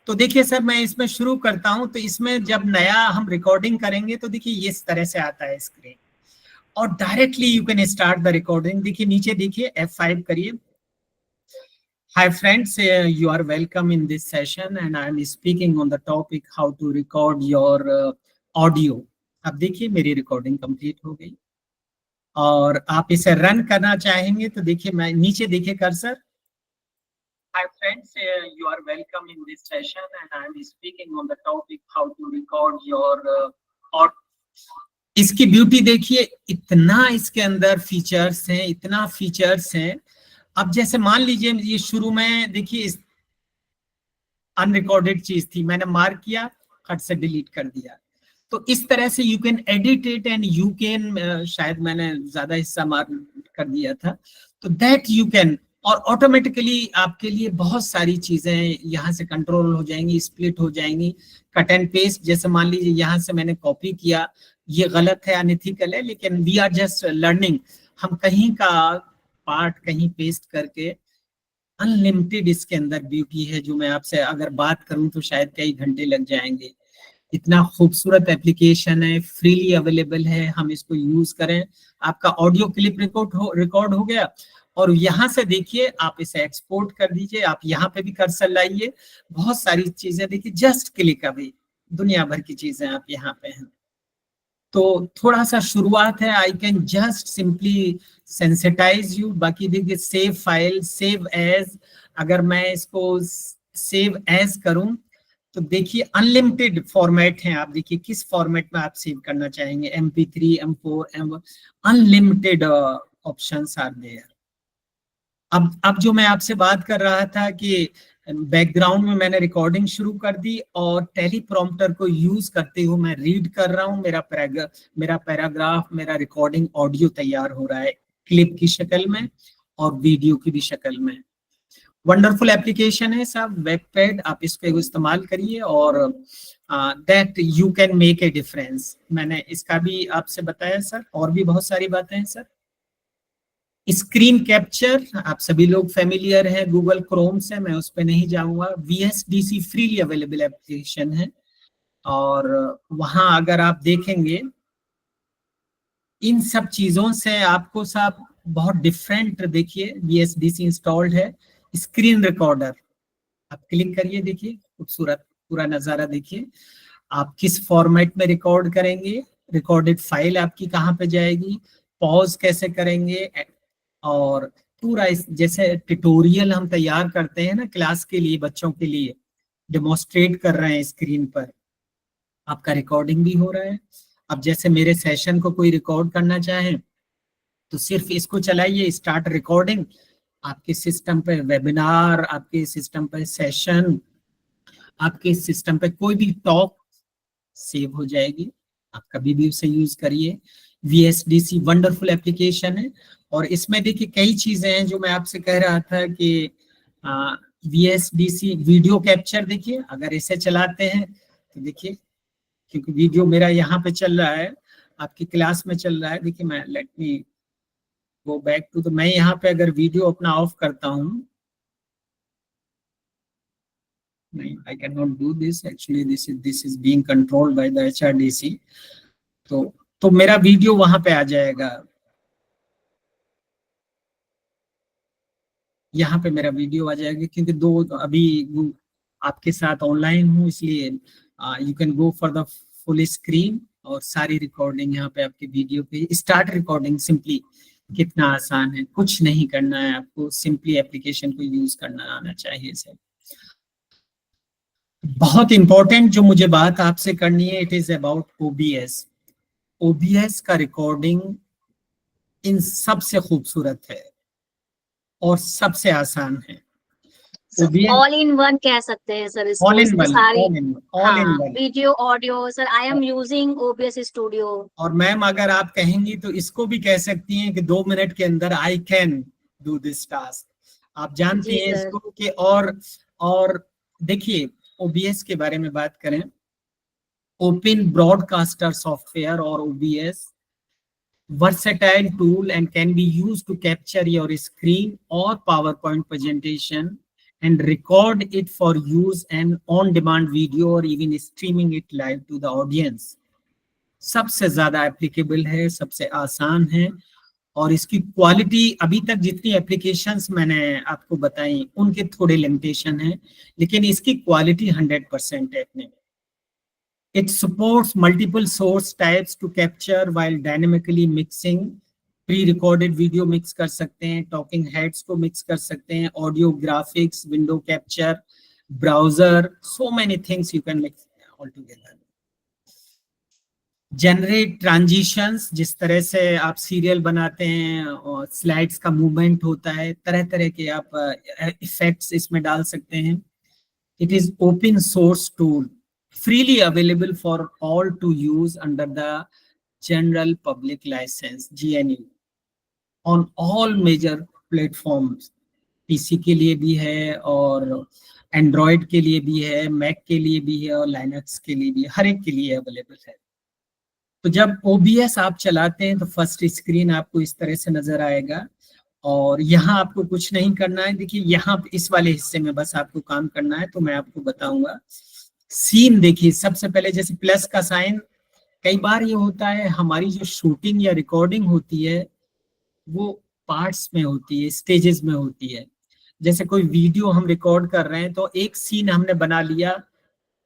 तो देखिए सर, मैं इसमें शुरू करता हूं। तो इसमें जब नया हम रिकॉर्डिंग करेंगे तो देखिए ये इस तरह से आता है स्क्रीन, और directly you can start the recording. देखिए नीचे देखिए F5 करिए। Hi friends, you are welcome in this session and I am speaking on the topic how to record your audio. अब देखिए मेरी रिकॉर्डिंग कंप्लीट हो गई और आप इसे रन करना चाहेंगे तो देखिए, मैं नीचे देखिए cursor. Hi friends, you are welcome in this session and I am speaking on the topic how to record your audio. इसकी ब्यूटी देखिए, इतना इसके अंदर फीचर्स हैं, इतना फीचर्स हैं। अब जैसे मान लीजिए ये शुरू में देखिए अनरिकॉर्डेड चीज थी, मैंने मार्क किया, खट से डिलीट कर दिया। तो इस तरह से you can edit it and you can, शायद मैंने ज्यादा हिस्सा मार्क कर दिया था, तो दैट यू कैन, और ऑटोमेटिकली आपके लिए बहुत सारी चीजें यहाँ से कंट्रोल हो जाएंगी, स्प्लिट हो जाएंगी। कट एंड पेस्ट, जैसे मान लीजिए यहाँ से मैंने कॉपी किया, ये गलत है, अनएथिकल है, लेकिन वी आर जस्ट लर्निंग। हम कहीं का पार्ट कहीं पेस्ट करके, अनलिमिटेड इसके अंदर ब्यूटी है जो मैं आपसे अगर बात करूं तो शायद कई घंटे लग जाएंगे। इतना खूबसूरत एप्लीकेशन है, फ्रीली अवेलेबल है, हम इसको यूज करें। आपका ऑडियो क्लिप रिकॉर्ड हो गया और यहाँ से देखिए आप इसे एक्सपोर्ट कर दीजिए। आप यहाँ पे भी कर्सर लाइए, बहुत सारी चीजें देखिए, जस्ट क्लिक अभी दुनिया भर की चीजें आप यहाँ पे हैं। तो थोड़ा सा शुरुआत है, I can just simply sensitise you. बाकी देखिए सेव फाइल, सेव एज, अगर मैं इसको सेव एज करूं तो देखिए अनलिमिटेड फॉर्मेट हैं। आप देखिए किस फॉर्मेट में आप सेव करना चाहेंगे, MP3, M4, M1, unlimited options are there. अब जो मैं आपसे बात कर रहा था कि बैकग्राउंड में मैंने रिकॉर्डिंग शुरू कर दी और टेलीप्रॉम्प्टर को यूज करते हुए मैं रीड कर रहा हूँ। मेरा पैराग्राफ, मेरा रिकॉर्डिंग ऑडियो तैयार हो रहा है, क्लिप की शक्ल में और वीडियो की भी शक्ल में। वंडरफुल एप्लीकेशन है साहब, वेबपैड, आप इसको इस्तेमाल करिए और that you can make a difference. मैंने इसका भी आपसे बताया सर, और भी बहुत सारी बातें हैं सर। स्क्रीन कैप्चर, आप सभी लोग फेमिलियर हैं गूगल क्रोम से, मैं उस पर नहीं जाऊंगा। VSDC फ्रीली अवेलेबल एप्लीकेशन है और वहां अगर आप देखेंगे इन सब चीजों से आपको साहब बहुत डिफरेंट, देखिए VSDC इंस्टॉल्ड है। स्क्रीन रिकॉर्डर आप क्लिक करिए, देखिए खूबसूरत पूरा नजारा देखिए। आप किस फॉर्मेट में रिकॉर्ड करेंगे, रिकॉर्डेड फाइल आपकी कहाँ पे जाएगी, पॉज कैसे करेंगे, और पूरा इस जैसे ट्यूटोरियल हम तैयार करते हैं ना क्लास के लिए, बच्चों के लिए डेमोन्स्ट्रेट कर रहे हैं स्क्रीन पर, आपका रिकॉर्डिंग भी हो रहा है। अब जैसे मेरे सेशन को कोई रिकॉर्ड करना चाहे तो सिर्फ इसको चलाइए, स्टार्ट रिकॉर्डिंग। आपके सिस्टम पे वेबिनार, आपके सिस्टम पे सेशन, आपके सिस्टम पे कोई भी टॉक सेव हो जाएगी। आप कभी भी उसे यूज करिए। VSDC वंडरफुल एप्लीकेशन है और इसमें देखिए कई चीजें हैं जो मैं आपसे कह रहा था कि VSDC वीडियो कैप्चर, देखिए अगर इसे चलाते हैं तो देखिए, क्योंकि वीडियो मेरा यहाँ पे चल रहा है, आपकी क्लास में चल रहा है। देखिए मैं let me go back to, तो मैं यहाँ पे अगर वीडियो अपना ऑफ करता हूँ, नहीं, I cannot do this actually, this is being controlled by the HRDC। तो मेरा वीडियो वहां पे आ जाएगा, यहाँ पे मेरा वीडियो आ जाएगा, क्योंकि दो अभी आपके साथ ऑनलाइन हूँ, इसलिए you can go for the full screen और सारी रिकॉर्डिंग यहाँ पे आपके वीडियो पे स्टार्ट रिकॉर्डिंग सिंपली कितना आसान है, कुछ नहीं करना है आपको, सिंपली एप्लीकेशन को यूज करना आना चाहिए सर। बहुत इंपॉर्टेंट जो मुझे बात आपसे करनी है, it is about OBS. OBS का रिकॉर्डिंग इन सबसे खूबसूरत है और सबसे आसान है। ऑल इन वन कह सकते हैं सर इसको, ऑल इन इसमें वन, सारी all in one. Video audio sir, I am using OBS studio. और मैम अगर आप कहेंगी तो इसको भी कह सकती हैं कि 2 मिनट के अंदर I can do this task, आप जानती जी हैं सर। इसको कि और देखिए ओबीएस के बारे में बात करें, ओपन ब्रॉडकास्टर सॉफ्टवेयर और OBS versatile tool and can be used to capture your screen or PowerPoint presentation and record it for use and on-demand video or even streaming it live to the audience. सबसे ज्यादा applicable है, सबसे आसान है और इसकी quality अभी तक जितनी एप्लीकेशंस मैंने आपको बताई उनके थोड़े लिमिटेशन है, लेकिन इसकी क्वालिटी 100% है अपने में। It supports multiple source types to capture while dynamically mixing. Pre-recorded video mix कर सकते हैं, talking heads को mix कर सकते हैं, audio graphics, window capture, browser, so many things you can mix all together. Generate transitions, जिस तरह से आप सीरियल बनाते हैं और स्लाइड्स का मूवमेंट होता है, तरह तरह के आप इफेक्ट्स इसमें डाल सकते हैं। It is open source tool, freely available for all to use under the General Public License GNU on all major platforms. PC के लिए भी है और Android के लिए भी है, Mac के लिए भी है और Linux के लिए भी है, हर एक के लिए अवेलेबल है। तो जब OBS आप चलाते हैं तो फर्स्ट स्क्रीन आपको इस तरह से नजर आएगा और यहाँ आपको कुछ नहीं करना है। देखिए यहाँ इस वाले हिस्से में बस आपको काम करना है, तो मैं आपको बताऊंगा। सीन देखिए, सबसे पहले जैसे प्लस का साइन, कई बार ये होता है हमारी जो शूटिंग या रिकॉर्डिंग होती है वो पार्ट्स में होती है, स्टेजेस में होती है। जैसे कोई वीडियो हम रिकॉर्ड कर रहे हैं तो एक सीन हमने बना लिया,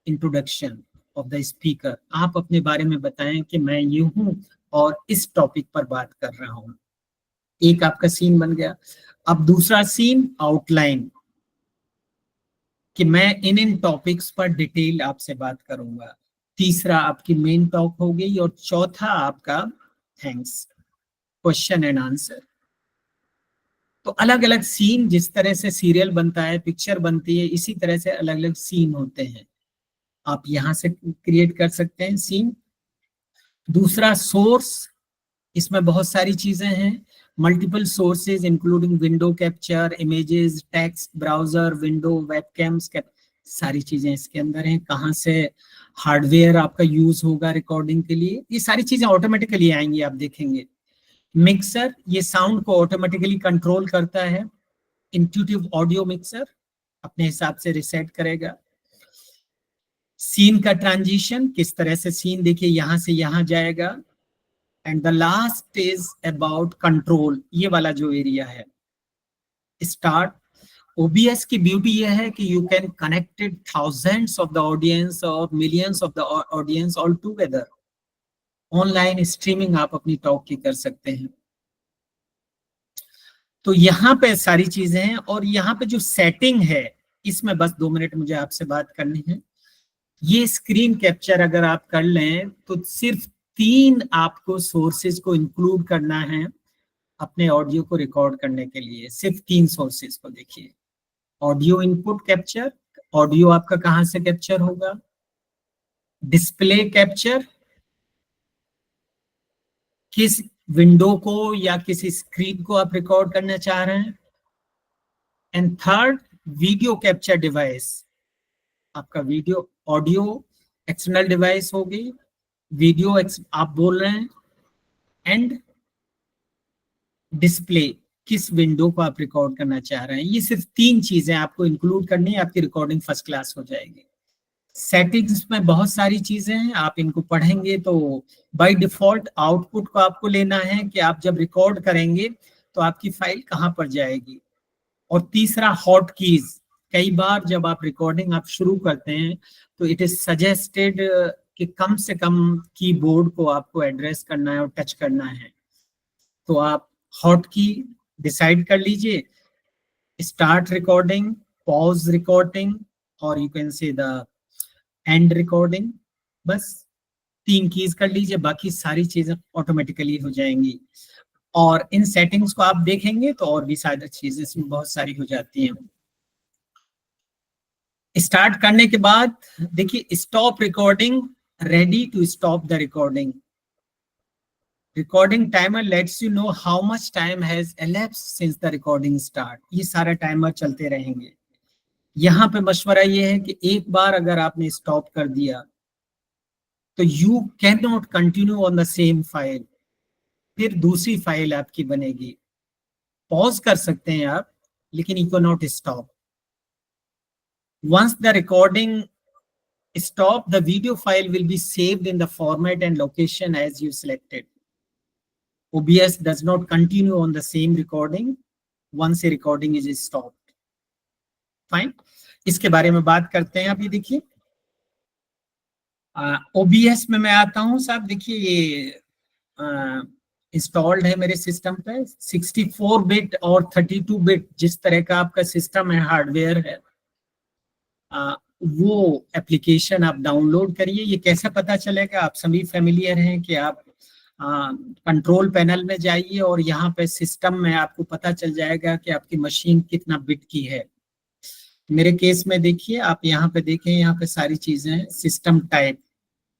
इंट्रोडक्शन ऑफ द स्पीकर, आप अपने बारे में बताएं कि मैं ये हूं और इस टॉपिक पर बात कर रहा हूं, एक आपका सीन बन गया। अब दूसरा सीन आउटलाइन, कि मैं इन टॉपिक्स पर डिटेल आपसे बात करूंगा। तीसरा आपकी मेन टॉक हो गई और चौथा आपका थैंक्स, क्वेश्चन एंड आंसर। तो अलग अलग सीन, जिस तरह से सीरियल बनता है, पिक्चर बनती है, इसी तरह से अलग अलग सीन होते हैं, आप यहां से क्रिएट कर सकते हैं सीन। दूसरा सोर्स, इसमें बहुत सारी चीजें हैं, multiple sources including window capture, images, text, browser, window, webcams, सारी चीजें इसके अंदर हैं। कहाँ से हार्डवेयर आपका यूज होगा रिकॉर्डिंग के लिए, ये सारी चीजें ऑटोमेटिकली आएंगी, आप देखेंगे। मिक्सर, ये साउंड को ऑटोमेटिकली कंट्रोल करता है। इंट्यूटिव ऑडियो मिक्सर अपने हिसाब से रिसेट करेगा। सीन का ट्रांजिशन, किस तरह से सीन देखिए यहां से यहां जाएगा। And the last is about control, ये वाला जो एरिया है स्टार्ट। ओबीएस की ब्यूटी ये है कि you can connected thousands of the audience और millions of the audience all together. Online streaming आप अपनी टॉक की कर सकते हैं। तो यहाँ पे सारी चीजें हैं और यहाँ पे जो सेटिंग है, इसमें बस 2 मिनट मुझे आपसे बात करनी है। ये स्क्रीन कैप्चर अगर आप कर लें तो सिर्फ 3 आपको सोर्सेज को इंक्लूड करना है अपने ऑडियो को रिकॉर्ड करने के लिए। सिर्फ 3 सोर्सेज को देखिए। ऑडियो इनपुट कैप्चर, ऑडियो आपका कहाँ से कैप्चर होगा। डिस्प्ले कैप्चर, किस विंडो को या किसी स्क्रीन को आप रिकॉर्ड करना चाह रहे हैं। And third, video capture device, आपका वीडियो ऑडियो एक्सटर्नल डिवाइस होगी, वीडियो आप बोल रहे हैं, एंड डिस्प्ले, किस विंडो को आप रिकॉर्ड करना चाह रहे हैं। ये सिर्फ 3 चीजें आपको इंक्लूड करनी है, आपकी रिकॉर्डिंग फर्स्ट क्लास हो जाएगी। सेटिंग्स में बहुत सारी चीजें हैं, आप इनको पढ़ेंगे तो बाय डिफॉल्ट आउटपुट को आपको लेना है कि आप जब रिकॉर्ड करेंगे तो आपकी फाइल कहाँ पर जाएगी। और तीसरा हॉट कीज, कई बार जब आप रिकॉर्डिंग आप शुरू करते हैं तो इट इज सजेस्टेड कि कम से कम कीबोर्ड को आपको एड्रेस करना है और टच करना है, तो आप हॉट की डिसाइड कर लीजिए, स्टार्ट रिकॉर्डिंग, पॉज रिकॉर्डिंग और you can say the end recording. बस 3 कीज कर लीजिए, बाकी सारी चीजें ऑटोमेटिकली हो जाएंगी। और इन सेटिंग्स को आप देखेंगे तो और भी सारी चीजें इसमें बहुत सारी हो जाती हैं। स्टार्ट करने के बाद देखिए stop recording, ready to stop the recording. Recording timer lets you know how much time has elapsed since the recording start. ये सारा टाइमर चलते रहेंगे। यहाँ पे मशवरा ये है कि एक बार अगर आपने स्टॉप कर दिया तो you can not continue on the same file, फिर दूसरी फाइल आपकी बनेगी। पॉज कर सकते हैं आप, लेकिन you can not stop. Once the recording stop, the video file will be saved in the format and location as you selected. OBS does not continue on the same recording once a recording is stopped. Fine. इसके बारे में बात करते हैं। अभी देखिए OBS में मैं आता हूँ साहब। देखिए ये इंस्टॉल्ड है मेरे सिस्टम पे 64 बिट और 32 बिट, जिस तरह का आपका सिस्टम है, हार्डवेयर है, वो एप्लीकेशन आप डाउनलोड करिए। ये कैसे पता चलेगा? आप सभी फेमिलियर हैं कि आप कंट्रोल पैनल में जाइए और यहाँ पे सिस्टम में आपको पता चल जाएगा कि आपकी मशीन कितना बिट की है। मेरे केस में देखिए, आप यहाँ पे देखें, यहाँ पे सारी चीजें हैं। सिस्टम टाइप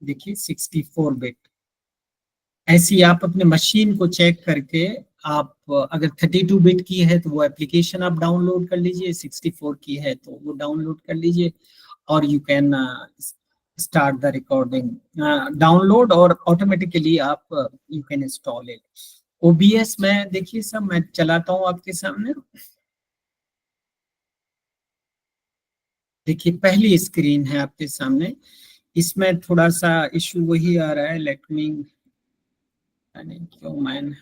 देखिए 64 बिट। ऐसी आप अपने मशीन को चेक करके, आप अगर 32 बिट की है तो वो एप्लीकेशन आप डाउनलोड कर लीजिए, 64 की है तो वो डाउनलोड कर लीजिए और you can start the recording. Download और ऑटोमेटिकली आप you can install it. OBS में देखिए सब मैं चलाता हूँ आपके सामने। देखिए पहली स्क्रीन है आपके सामने, इसमें थोड़ा सा इशू वही आ रहा है। लेट मी क्यों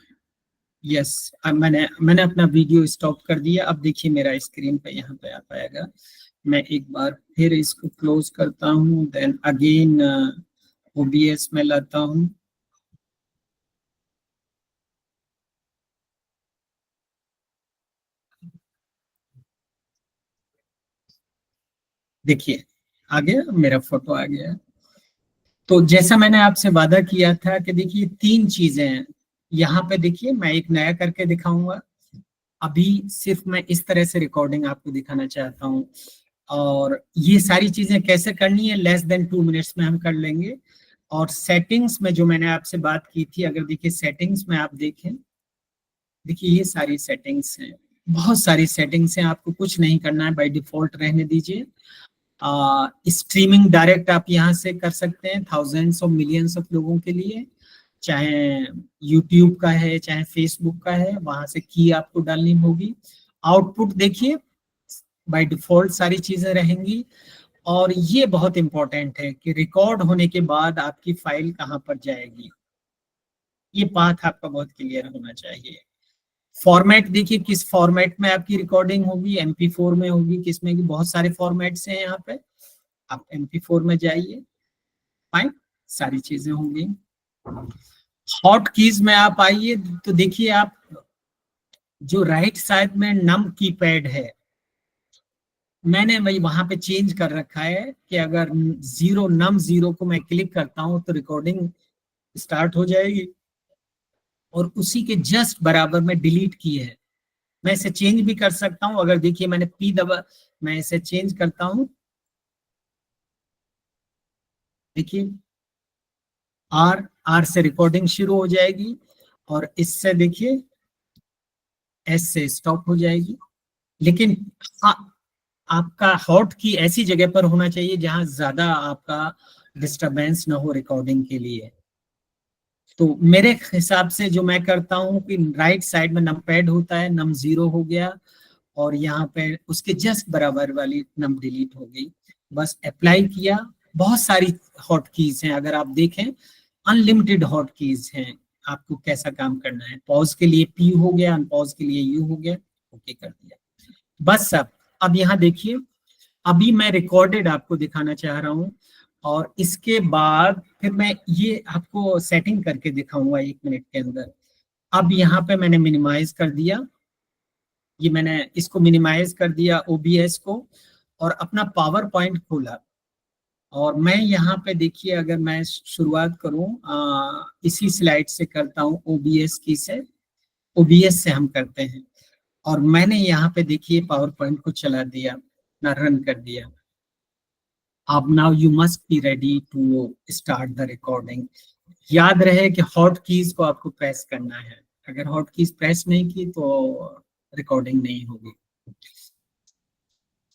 यस मैंने अपना वीडियो स्टॉप कर दिया। अब देखिए मेरा स्क्रीन पे यहाँ पे आ पाएगा। मैं एक बार फिर इसको क्लोज करता हूँ, देन अगेन OBS में लाता हूँ। देखिए आ गया, मेरा फोटो आ गया। तो जैसा मैंने आपसे वादा किया था कि देखिए 3 चीजें हैं यहाँ पे। देखिए मैं एक नया करके दिखाऊंगा। अभी सिर्फ मैं इस तरह से रिकॉर्डिंग आपको दिखाना चाहता हूँ, और ये सारी चीजें कैसे करनी है लेस देन 2 मिनट्स में हम कर लेंगे। और सेटिंग्स में जो मैंने आपसे बात की थी, अगर देखिए सेटिंग्स में आप देखें, देखिए ये सारी सेटिंग्स हैं, बहुत सारी सेटिंग्स हैं। आपको कुछ नहीं करना है, बाय डिफॉल्ट रहने दीजिए। स्ट्रीमिंग डायरेक्ट आप यहाँ से कर सकते हैं थाउजेंड्स और मिलियंस ऑफ लोगों के लिए, चाहे यूट्यूब का है चाहे फेसबुक का है, वहां से की आपको डालनी होगी। आउटपुट देखिए बाय डिफॉल्ट सारी चीजें रहेंगी। और ये बहुत इंपॉर्टेंट है कि रिकॉर्ड होने के बाद आपकी फाइल कहाँ पर जाएगी, ये बात आपका बहुत क्लियर होना चाहिए। फॉर्मेट देखिए किस फॉर्मेट में आपकी रिकॉर्डिंग होगी, MP4 में होगी, किसमें की, बहुत सारे फॉर्मेट्स हैं यहाँ पे। आप MP4 में जाइए, फाइन, सारी चीजें होंगी। हॉट कीज में आप आइए तो देखिए आप जो राइट साइड में नम कीपैड है, मैंने वही वहां पे चेंज कर रखा है कि अगर नम जीरो को मैं क्लिक करता हूं तो रिकॉर्डिंग स्टार्ट हो जाएगी, और उसी के जस्ट बराबर में डिलीट की है। मैं इसे चेंज भी कर सकता हूं। अगर देखिए मैंने P दबा, मैं इसे चेंज करता हूं, देखिए R से रिकॉर्डिंग शुरू हो जाएगी और इससे देखिए S से स्टॉप हो जाएगी। लेकिन आपका हॉट की ऐसी जगह पर होना चाहिए जहां ज्यादा आपका डिस्टरबेंस ना हो रिकॉर्डिंग के लिए। तो मेरे हिसाब से जो मैं करता हूँ कि राइट साइड में नम पैड होता है, नम 0 हो गया और यहाँ पे उसके जस्ट बराबर वाली नम डिलीट हो गई, बस अप्लाई किया। बहुत सारी हॉट कीज हैं, अगर आप देखें अनलिमिटेड हॉट कीज हैं, आपको कैसा काम करना है। पॉज के लिए P हो गया, अनपॉज के लिए U हो गया, ओके कर दिया, बस। अब यहाँ देखिए, अभी मैं रिकॉर्डेड आपको दिखाना चाह रहा हूँ। और इसके बाद फिर मैं ये आपको सेटिंग करके दिखाऊंगा 1 मिनट के अंदर। अब यहाँ पे मैंने मिनिमाइज कर दिया, ये मैंने इसको मिनिमाइज कर दिया OBS को, और अपना पावर पॉइंट खोला। और मैं यहाँ पे देखिए, अगर मैं शुरुआत करूँ इसी स्लाइड से करता हूँ, OBS से हम करते हैं। और मैंने यहाँ पे देखिए पावर पॉइंट को चला दिया ना, रन कर दिया। अब now you must be ready to start the recording. याद रहे कि हॉट कीज को आपको प्रेस करना है, अगर हॉट कीज प्रेस नहीं की तो रिकॉर्डिंग नहीं होगी।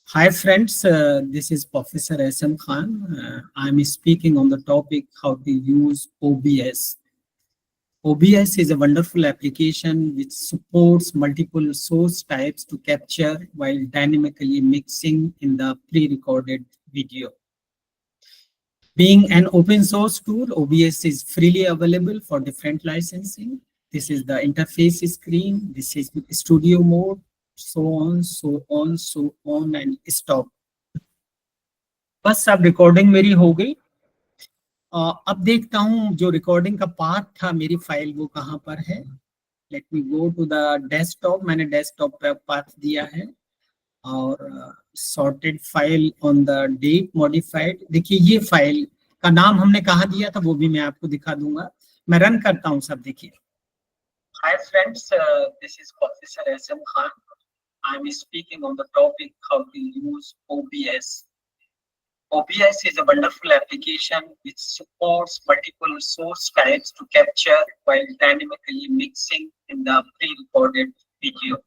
Hi friends, this is Professor SM Khan. I'm speaking on the topic how to use OBS. OBS is a wonderful application which supports multiple source types to capture while dynamically mixing in the pre-recorded video. Being an open source tool, OBS is freely available for different licensing. This is the interface screen. This is studio mode, so on, so on, so on and stop. बस अब recording मेरी हो गई। अब देखता हूँ जो recording का पाथ था मेरी फाइल वो कहाँ पर है। Let me go to the desktop. मैंने डेस्कटॉप पे पाथ दिया है और sorted file on the date modified. देखिए ये फाइल का नाम हमने कहाँ दिया था वो भी मैं आपको दिखा दूंगा। मैं रन करता हूँ सब, देखिए। Hi friends, this is professor SM Khan. I'm speaking on the topic how to use OBS. OBS is a wonderful application which supports multiple source types to capture while dynamically mixing in the pre-recorded video.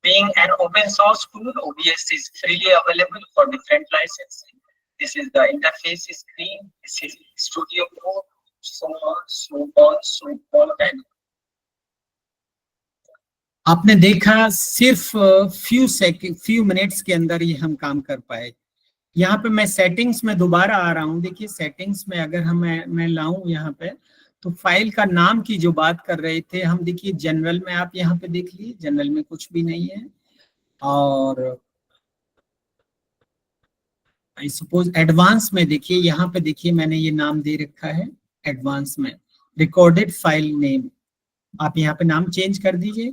Being an open source tool, OBS is freely available for different licensing. This is the interface screen. This is studio mode, so on, so on, so on and आपने देखा सिर्फ few minutes के अंदर ही हम काम कर पाए। यहाँ पे मैं सेटिंग्स में दोबारा आ रहा हूँ। देखिए सेटिंग्स में अगर मैं लाऊं यहाँ पे, तो फाइल का नाम की जो बात कर रहे थे हम, देखिए जनरल में आप यहाँ पे देख लीजिए, जनरल में कुछ भी नहीं है। और आई सपोज एडवांस में देखिए, यहाँ पे देखिए मैंने ये नाम दे रखा है एडवांस में, रिकॉर्डेड फाइल नेम। आप यहाँ पे नाम चेंज कर दीजिए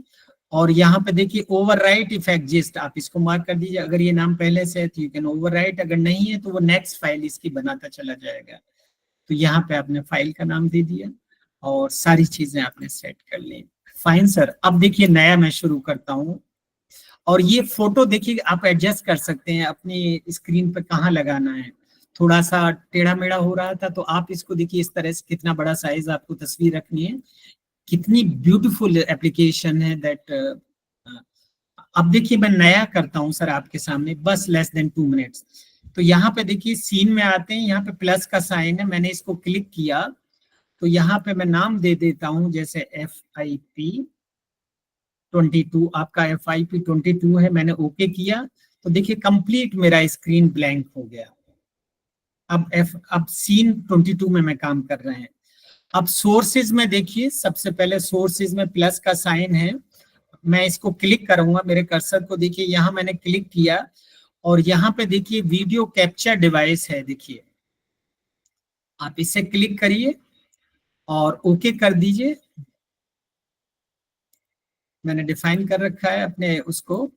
और यहाँ पे देखिए ओवरराइट इफ एग्जिस्ट, आप इसको मार्क कर दीजिए। अगर ये नाम पहले से है तो यू कैन ओवरराइट, अगर नहीं है तो वो नेक्स्ट फाइल इसकी बनाता चला जाएगा। तो यहाँ पे आपने फाइल का नाम दे दिया और सारी चीजें आपने सेट कर ली। Fine sir. अब देखिए नया मैं शुरू करता हूँ और ये फोटो देखिए आप एडजस्ट कर सकते हैं अपनी स्क्रीन पे कहाँ लगाना है। थोड़ा सा टेढ़ा मेढ़ा हो रहा था तो आप इसको देखिए इस तरह से, कितना बड़ा साइज आपको तस्वीर रखनी है। कितनी ब्यूटीफुल एप्लीकेशन है दैट। अब देखिए मैं नया करता हूं सर आपके सामने, बस लेस देन 2 मिनट्स। तो यहाँ पे देखिए सीन में आते हैं, यहाँ पे प्लस का साइन है, मैंने इसको क्लिक किया तो यहाँ पे मैं नाम दे देता हूं जैसे FIP22। आपका FIP22 है, मैंने ओके किया तो देखिए कंप्लीट मेरा स्क्रीन ब्लैंक हो गया। अब सीन 22 में मैं काम कर रहे हैं। अब सोर्सेज में देखिए, सबसे पहले सोर्सेज में प्लस का साइन है, मैं इसको क्लिक करूंगा। मेरे कर्सर को देखिए, यहाँ मैंने क्लिक किया और यहाँ पे देखिए वीडियो कैप्चर डिवाइस है। देखिए आप इसे क्लिक करिए और ओके कर दीजिए। मैंने डिफाइन कर रखा है अपने उसको।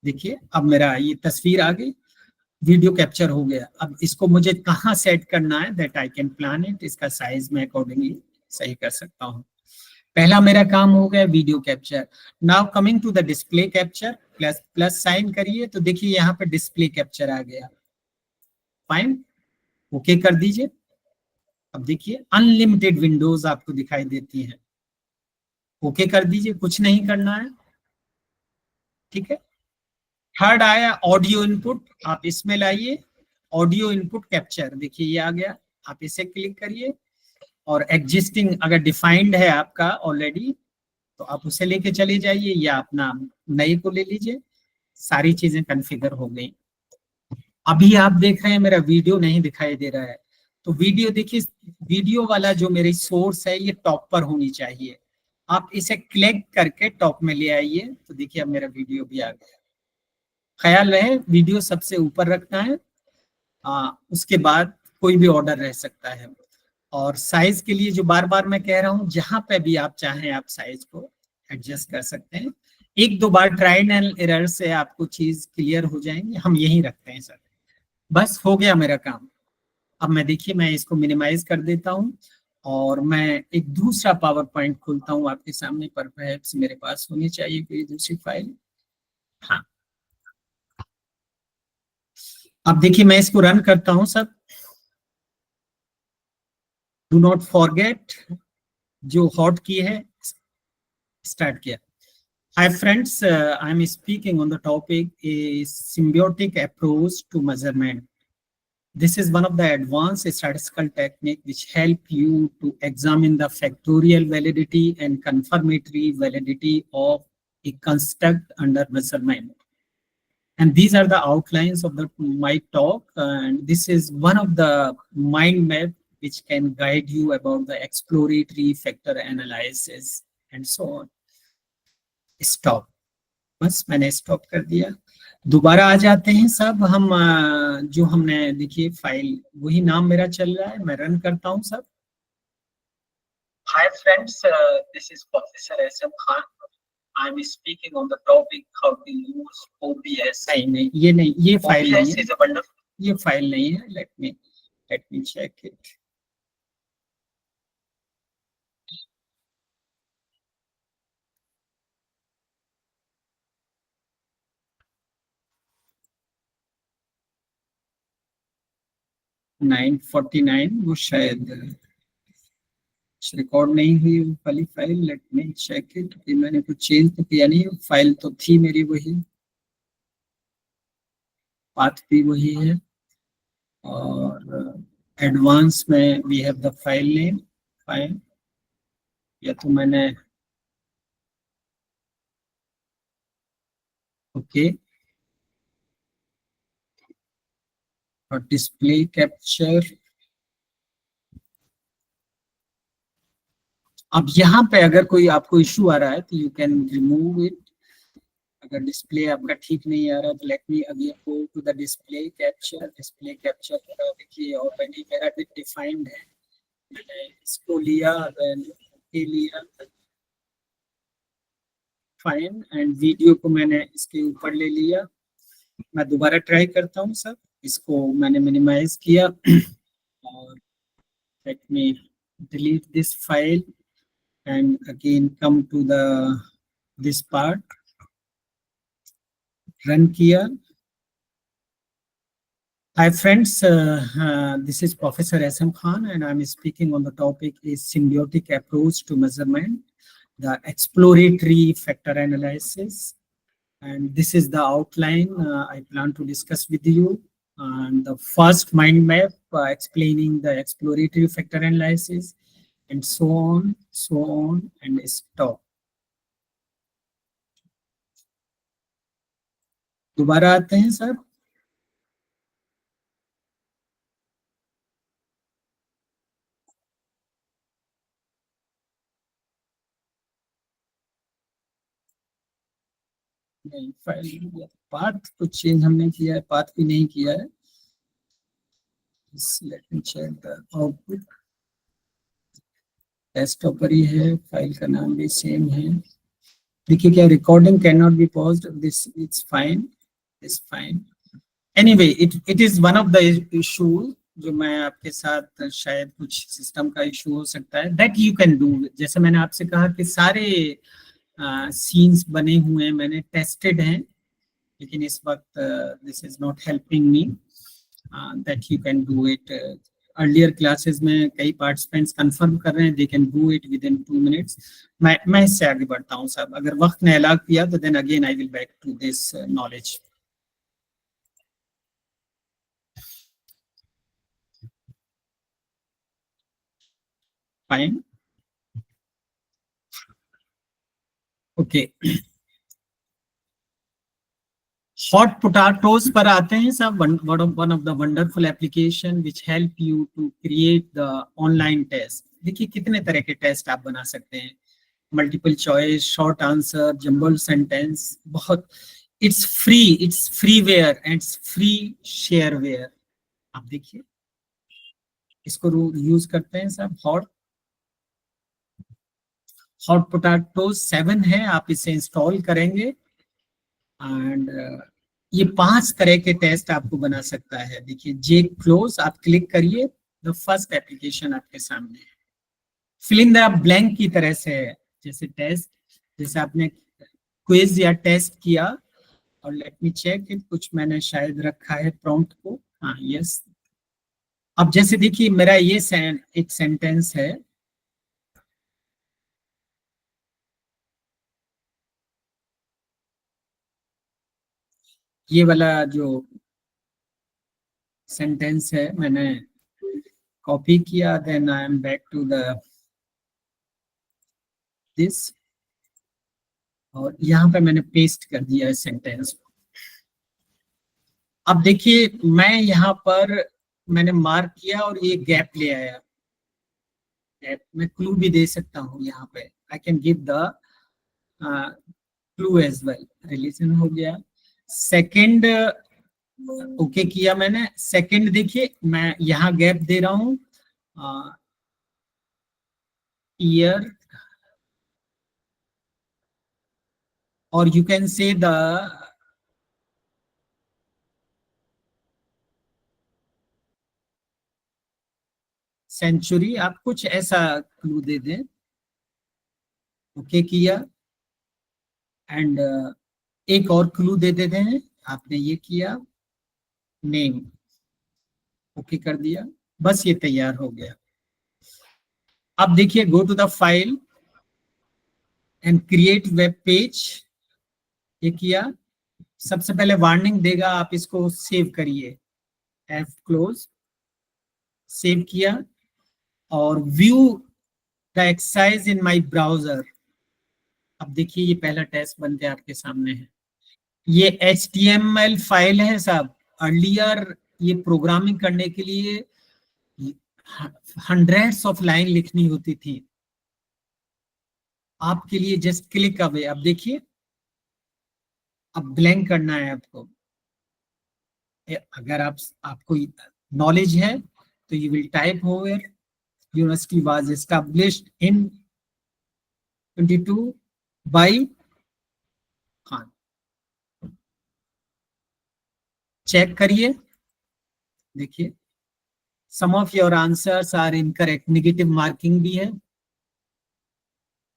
देखिए अब मेरा ये तस्वीर आ गई, वीडियो कैप्चर हो गया। अब इसको मुझे कहाँ सेट करना है, that I can plan it. इसका साइज मैं अकॉर्डिंगली सही कर सकता हूँ। पहला मेरा काम हो गया video capture. Now coming to the display capture, plus sign करिए तो देखिए यहाँ पे डिस्प्ले कैप्चर आ गया। फाइन, ओके कर दीजिए। अब देखिए अनलिमिटेड विंडोज आपको दिखाई देती हैं। ओके कर दीजिए, कुछ नहीं करना है, ठीक है। थर्ड आया ऑडियो इनपुट, आप इसमें लाइए ऑडियो इनपुट कैप्चर। देखिए ये आ गया, आप इसे क्लिक करिए और एग्जिस्टिंग अगर डिफाइंड है आपका ऑलरेडी तो आप उसे लेके चले जाइए या अपना नए को ले लीजिए। सारी चीजें कॉन्फ़िगर हो गई। अभी आप देख रहे हैं मेरा वीडियो नहीं दिखाई दे रहा है, तो वीडियो देखिए, वीडियो वाला जो मेरी सोर्स है ये टॉप पर होनी चाहिए। आप इसे क्लिक करके टॉप में ले आइए तो देखिए अब मेरा वीडियो भी आ गया। ख्याल रहे वीडियो सबसे ऊपर रखना है, उसके बाद कोई भी ऑर्डर रह सकता है। और साइज के लिए जो बार बार मैं कह रहा हूँ, जहां पे भी आप चाहें आप साइज को एडजस्ट कर सकते हैं। एक दो बार ट्रायल एंड एरर से आपको चीज क्लियर हो जाएंगे। हम यही रखते हैं सर। बस हो गया मेरा काम। अब मैं देखिए मैं इसको मिनिमाइज कर देता हूँ और मैं एक दूसरा पावर पॉइंट खोलता हूँ आपके सामने, पर perhaps मेरे पास होनी चाहिए कोई दूसरी फाइल। हाँ, अब देखिए मैं इसको रन करता हूँ सब। डू नॉट फॉरगेट जो हॉट की है, स्टार्ट किया। Hi friends, I am speaking on the topic a symbiotic approach to measurement. This is one of the advanced statistical technique which help you to examine the factorial validity and confirmatory validity of a construct under measurement. And these are the outlines of my talk, and this is one of the mind map which can guide you about the exploratory factor analysis and so on. Stop, बस मैंने stop कर दिया। दोबारा आ जाते हैं सब हम। जो हमने देखिए फाइल वही नाम मेरा चल रहा है, मैं रन करता हूं सब। Hi friends, this is professor SM Khan. I am speaking on the topic how to use OBS. नहीं, ये नहीं, ये फाइल नहीं है, ये फाइल नहीं है। Let me check it. Nine 49 वो शायद रिकॉर्ड नहीं हुई वाली file. Let me check it. मैंने कुछ चेंज तो किया नहीं, फाइल तो थी मेरी वही, पाथ भी वही है। और एडवांस में we have the file name file, या तो मैंने ओके। और डिस्प्ले कैप्चर, अब यहाँ पे अगर कोई आपको इशू आ रहा है तो यू कैन रिमूव इट। अगर डिस्प्ले आपका ठीक नहीं आ रहा तो let me again go to the display capture. Display capture देखिए ऑलरेडी मेरा डिफाइंड है, मैंने इसको लिया, लिया फाइन, एंड वीडियो को मैंने इसके ऊपर ले लिया। मैं दोबारा ट्राई करता हूँ सब। इसको मैंने मिनिमाइज किया और let me delete this file and again come to this part, run किया। Hi friends, this is Professor SM Khan and I'm speaking on the topic is symbiotic approach to measurement, the exploratory factor analysis, and this is the outline I plan to discuss with you. And the first mind map explaining the exploratory factor analysis, and so on, and stop. दोबारा आते हैं sir. नहीं, file path कुछ change हमने किया है, path भी नहीं किया है। Let me check the output. Desktop पर ही है, फाइल का नाम भी सेम है। देखिए क्या recording can not be paused, this it's fine, it's fine. Anyway it is one of the issue जो मैं आपके साथ, शायद कुछ सिस्टम का इशू हो सकता है, दैट यू कैन डू। जैसे मैंने आपसे कहा कि सारे सीन्स बने हुए हैं, मैंने टेस्टेड हैं, लेकिन इस वक्त this is not helping me that you can do it. Earlier classes में कई पार्टिसिपेंट्स कंफर्म कर रहे हैं they can do it with in 2 minutes. मैं इससे आगे बढ़ता हूँ साहब। अगर वक्त ने अलाउ किया तो then again I will back to this knowledge. Fine, okay. Hot potatoes पर आते हैं सब। One of the wonderful application which help you to create the online test. देखिए कितने तरह के टेस्ट आप बना सकते हैं, multiple choice, short answer, jumble sentence, बहुत it's freeware and it's free shareware. आप देखिए इसको यूज करते हैं सब। हॉट पोटैटो 7 है, आप इसे इंस्टॉल करेंगे एंड ये 5 तरह के टेस्ट आपको बना सकता है। देखिए जे क्लोज, आप क्लिक करिए, द फर्स्ट एप्लीकेशन आपके सामने है। फिल इन द ब्लैंक की तरह से है, जैसे टेस्ट, जैसे आपने क्विज या टेस्ट किया। और लेट मी चेक इट, कुछ मैंने शायद रखा है प्रॉम्प्ट को। हाँ यस। अब जैसे देखिए मेरा ये एक सेंटेंस है, ये वाला जो सेंटेंस है मैंने कॉपी किया, then I am back to the this, और यहाँ पे मैंने पेस्ट कर दिया इस सेंटेंस को। अब देखिए मैं यहाँ पर मैंने मार्क किया और ये गैप ले आया। गैप मैं क्लू भी दे सकता हूँ यहाँ पे, I can give the clue as well. Religion हो गया। सेकंड ओके किया मैंने। सेकंड देखिए मैं यहाँ गैप दे रहा हूँ, ईयर, और you can say the century, आप कुछ ऐसा क्लू दे दें। ओके किया एंड एक और क्लू दे देते हैं, आपने ये किया, नेम, ओके कर दिया, बस ये तैयार हो गया। अब देखिए go to the file and create web page, ये किया। सबसे पहले वार्निंग देगा, आप इसको सेव करिए, एफ क्लोज, सेव किया। और view the exercise in my browser. अब देखिए ये पहला टेस्ट बन के आपके सामने है। ये HTML फाइल है साहब। अर्लियर ये प्रोग्रामिंग करने के लिए हंड्रेड्स ऑफ लाइन लिखनी होती थी, आपके लिए जस्ट क्लिक अवे। अब देखिए अब ब्लैंक करना है आपको। अगर आपको नॉलेज है तो you will type Hoyer university was established in 22 by Khan. Check करिए, देखिए some of your answers are incorrect, negative marking भी है।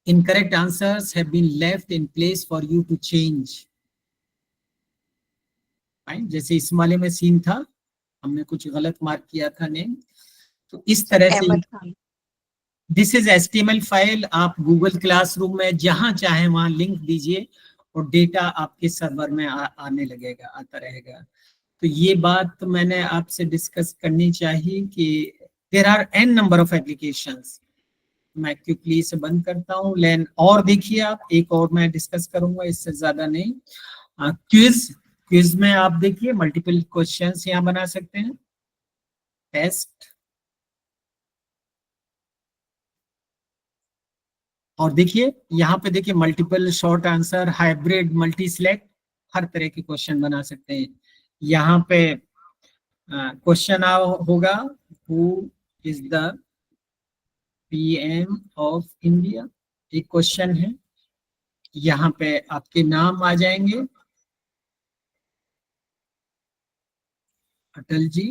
Incorrect answers have been left in place for you to change. जैसे इस वाले में सीन था, हमने कुछ गलत मार्क किया था नेम, तो इस तरह से दिस इज HTML फाइल। आप गूगल क्लासरूम में जहां चाहे वहां लिंक दीजिए और डेटा आपके सर्वर में आने लगेगा, आता रहेगा। तो ये बात मैंने आपसे डिस्कस करनी चाहिए कि there are n number of applications. मैं क्विकली इसे बंद करता हूँ। लेन और देखिए आप, एक और मैं डिस्कस करूंगा, इससे ज्यादा नहीं। क्विज में आप देखिए मल्टीपल क्वेश्चंस यहाँ बना सकते हैं। टेस्ट, और देखिए यहाँ पे देखिए multiple short answer, hybrid, multi select, हर तरह के क्वेश्चन बना सकते हैं। यहाँ पे क्वेश्चन होगा who is the PM of India, एक क्वेश्चन है। यहाँ पे आपके नाम आ जाएंगे, अटल जी,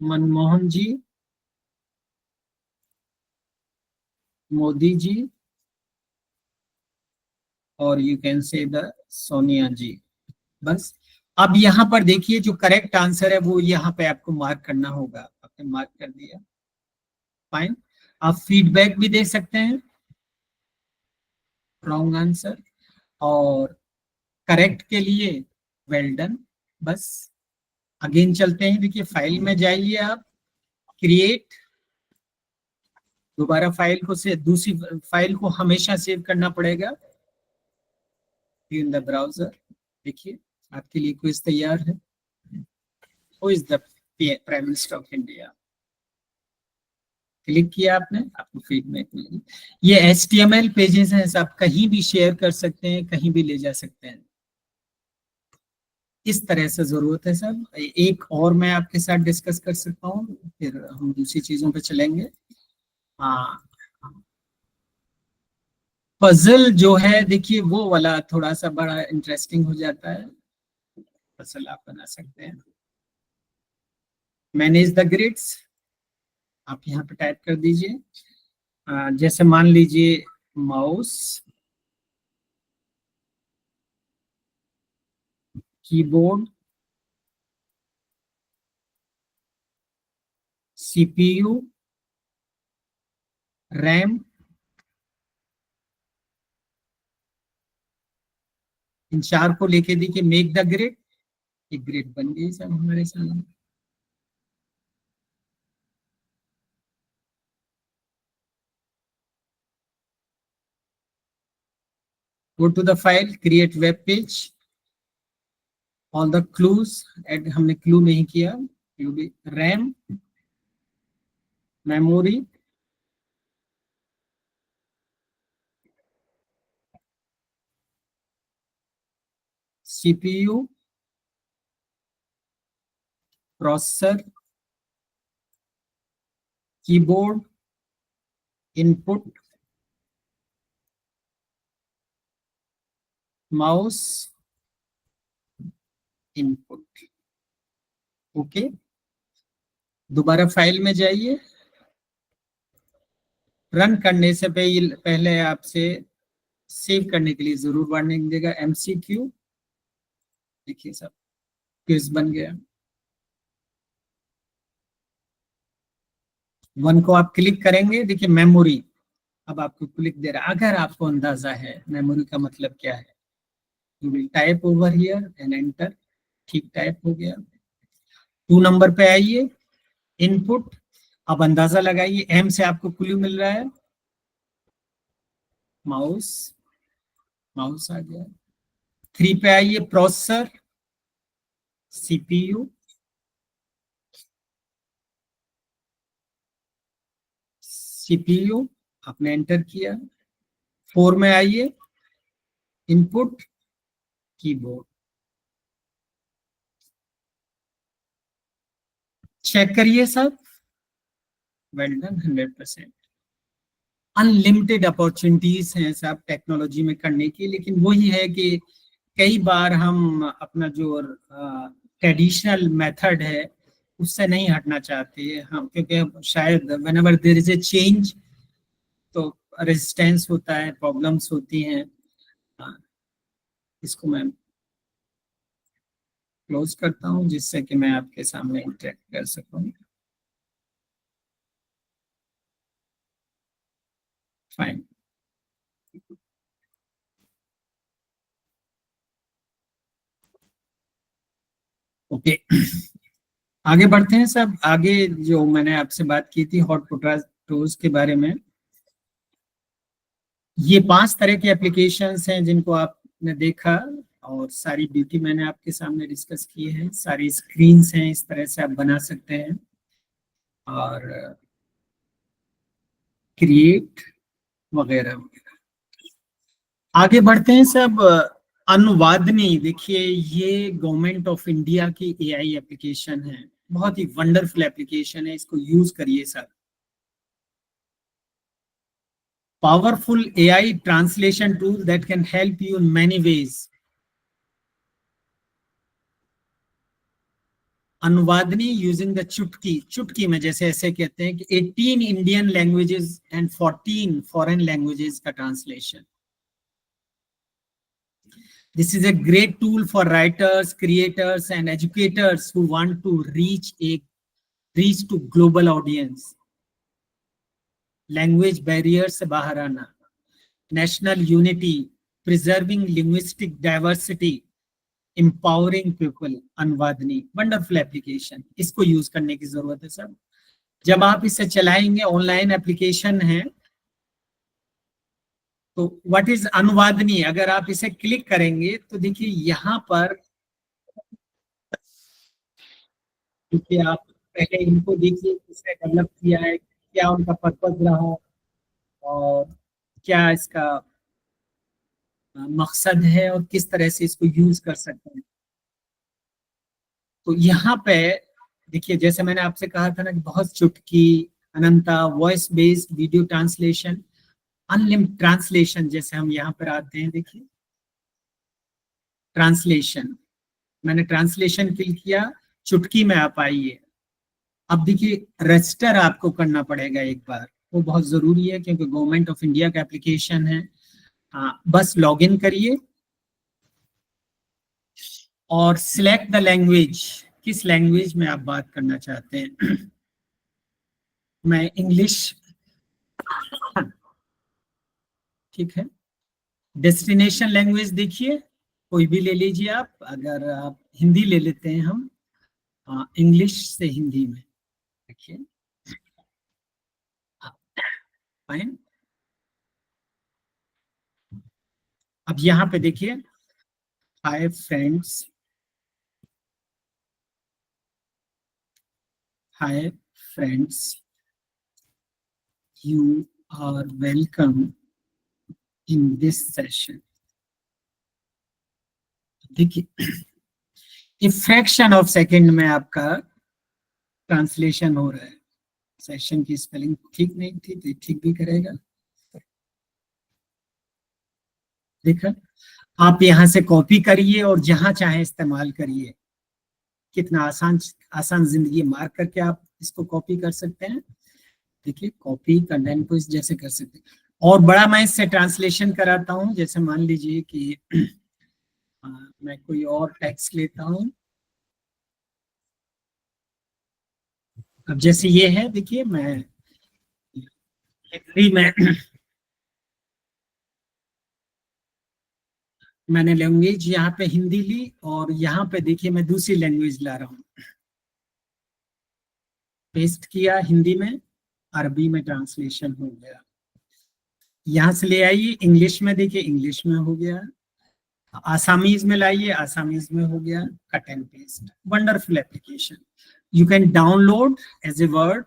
मनमोहन जी, मोदी जी, और you can say the Sonia ji. बस अब यहाँ पर देखिए जो करेक्ट आंसर है वो यहाँ पे आपको मार्क करना होगा। आपने मार्क कर दिया, फाइन। आप फीडबैक भी दे सकते हैं, रॉन्ग आंसर, और करेक्ट के लिए वेल डन। बस अगेन चलते हैं, देखिए फाइल में जाइए आप, क्रिएट, दोबारा फाइल को से दूसरी फाइल को हमेशा सेव करना पड़ेगा इन द ब्राउजर। देखिए आपके लिए क्विज तैयार है, who is the prime minister of India. Click किया आपने, आपको फीड में मिलेगी। ये HTML पेजेस हैं, आप कहीं भी शेयर कर सकते हैं, कहीं भी ले जा सकते हैं। इस तरह से जरूरत है सब। एक और मैं आपके साथ डिस्कस कर सकता हूँ, फिर हम दूसरी चीजों पे चलेंगे। हाँ, पजल जो है देखिए वो वाला थोड़ा सा बड़ा इंटरेस्टिंग हो जाता है। पजल आप बना सकते हैं। मैनेज द ग्रिड्स आप यहाँ पे टाइप कर दीजिए। जैसे मान लीजिए माउस, कीबोर्ड, CPU, रैम, इन चार को लेके देखिए मेक द ग्रिड। एक ग्रिड बन गई सब हमारे सामने। Go to the file, create web page, all the clues, add हमने clue नहीं किया, RAM, memory, CPU, processor, keyboard, input, mouse, input। Okay, दोबारा फाइल में जाइए। रन करने से पहले आपसे सेव करने के लिए जरूर वार्निंग देगा। MCQ देखिए सब क्विज बन गया। 1 को आप क्लिक करेंगे, देखिए मेमोरी अब आपको क्लिक दे रहा है। अगर आपको अंदाजा है मेमोरी का मतलब क्या है, you will type over here and enter. ठीक टाइप हो गया। 2 नंबर पे आइए, इनपुट। अब अंदाजा लगाइए, M से आपको क्लू मिल रहा है, माउस, माउस आ गया। 3 पे आइए, प्रोसेसर, CPU, CPU आपने एंटर किया। 4 में आइए, इनपुट, कीबोर्ड। चेक करिए सब, वेल डन, 100%। अनलिमिटेड अपॉर्चुनिटीज हैं सब टेक्नोलॉजी में करने की, लेकिन वही है कि कई बार हम अपना जो ट्रेडिशनल मेथड है उससे नहीं हटना चाहते हम, क्योंकि शायद whenever there is a change तो रेजिस्टेंस होता है, प्रॉब्लम्स होती हैं। इसको मैं क्लोज करता हूं जिससे कि मैं आपके सामने इंटरेक्ट कर सकूं। फाइन, ओके, आगे बढ़ते हैं सब। आगे जो मैंने आपसे बात की थी हॉट पोटैटोज के बारे में, ये 5 तरह के एप्लीकेशंस हैं जिनको आपने देखा, और सारी ब्यूटी मैंने आपके सामने डिस्कस की है। सारी स्क्रीन्स हैं, इस तरह से आप बना सकते हैं और क्रिएट वगैरह वगैरह। आगे बढ़ते हैं सब। अनुवादनी, देखिए ये गवर्नमेंट ऑफ इंडिया की AI एप्लीकेशन है, बहुत ही वंडरफुल एप्लीकेशन है, इसको यूज करिए सब। Powerful AI translation tool that can help you in many ways. Anuvadini using the Chutki. चुटकी में जैसे ऐसे कहते हैं कि 18 Indian languages and 14 foreign languages का translation. This is a great tool for writers, creators, and educators who want to reach to global audience. Language barriers से बाहर आना, national unity, preserving linguistic diversity, empowering people। Anuvadini wonderful application, इसको use करने की जरूरत है सब। जब आप इसे चलाएंगे, ऑनलाइन एप्लीकेशन है, तो व्हाट इज अनुवादनी, अगर आप इसे क्लिक करेंगे तो देखिए यहाँ पर, क्योंकि आप पहले इनको देखिए किसने डेवलप किया है, क्या उनका पर्पज रहा और क्या इसका मकसद है और किस तरह से इसको यूज कर सकते हैं। तो यहाँ पे देखिए, जैसे मैंने आपसे कहा था ना कि बहुत Chutki, Ananta, voice based video translation, unlimited translation, जैसे हम यहाँ पर आते हैं, देखिए ट्रांसलेशन, मैंने ट्रांसलेशन क्लिक किया, चुटकी में आप आइए। अब देखिए रजिस्टर आपको करना पड़ेगा एक बार, वो बहुत जरूरी है क्योंकि गवर्नमेंट ऑफ इंडिया का एप्लीकेशन है। बस लॉगिन करिए और सिलेक्ट द लैंग्वेज, किस लैंग्वेज में आप बात करना चाहते हैं। मैं इंग्लिश, ठीक है। डेस्टिनेशन लैंग्वेज देखिए कोई भी ले लीजिए आप, अगर आप हिंदी ले लेते हैं हम, इंग्लिश से हिंदी में देखिए, फाइन। अब यहाँ पे देखिए, hi friends, hi friends, you are welcome in this session. देखिए एक फ्रैक्शन ऑफ सेकंड में आपका ट्रांसलेशन हो रहा है। सेशन की स्पेलिंग ठीक नहीं थी तो ठीक भी करेगा। देखा, आप यहाँ से कॉपी करिए और जहां चाहे इस्तेमाल करिए। कितना आसान जिंदगी, मार्क करके आप इसको कॉपी कर सकते हैं। देखिए कॉपी कंटेंट को इस जैसे कर सकते हैं। और बड़ा मैं इससे ट्रांसलेशन कराता हूँ, जैसे मान लीजिए कि मैं कोई और टेक्स्ट लेता हूँ। अब जैसे ये है, देखिए मैं हिंदी में मैंने लैंग्वेज यहाँ पे हिंदी ली और यहाँ पे देखिए मैं दूसरी लैंग्वेज ला रहा हूँ, पेस्ट किया हिंदी में, अरबी में ट्रांसलेशन हो गया। यहाँ से ले आइए इंग्लिश में, देखिए इंग्लिश में हो गया। आसामीज में लाइए, आसामीज में हो गया। Cut and paste, wonderful application, you can download as a word.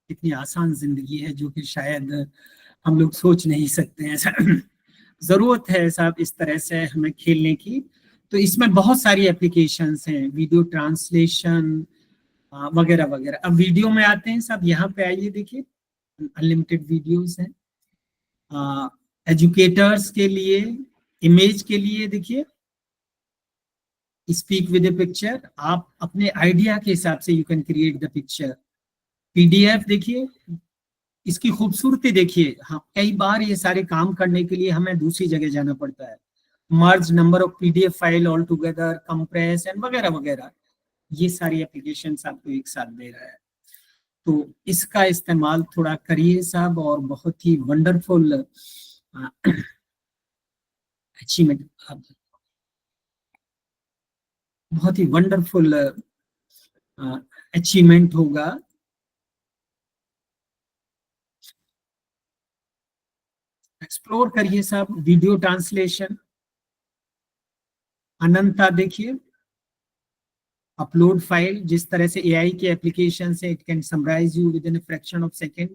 इतनी आसान जिंदगी है जो कि शायद हम लोग सोच नहीं सकते हैं। ऐसा जरूरत है साहब इस तरह से हमें खेलने की। तो इसमें बहुत सारी एप्लीकेशंस हैं, वीडियो ट्रांसलेशन वगैरह वगैरह। अब वीडियो में आते हैं साहब, यहाँ पे आइए, देखिए अनलिमिटेड वीडियोस हैं। एजुकेटर्स के लिए, इमेज के लिए देखिए स्पीक विद ए पिक्चर, आप अपने आइडिया के हिसाब से you can create the picture. PDF देखिए, इसकी खूबसूरती देखिए। हाँ, कई बार ये सारे काम करने के लिए हमें दूसरी जगह जाना पड़ता है। Merge number of PDF file all together, compress and वगैरह वगैरह, ये सारी एप्लीकेशंस आपको एक साथ दे रहा है। तो इसका इस्तेमाल थोड़ा करिए साहब, और बहुत ही वंडरफुल अचीवमेंट, बहुत ही वंडरफुल अचीवमेंट होगा। एक्सप्लोर करिए साहब वीडियो ट्रांसलेशन। अनंता देखिए, अपलोड फाइल, जिस तरह से एआई के एप्लीकेशन से it can summarise you with in a fraction of second,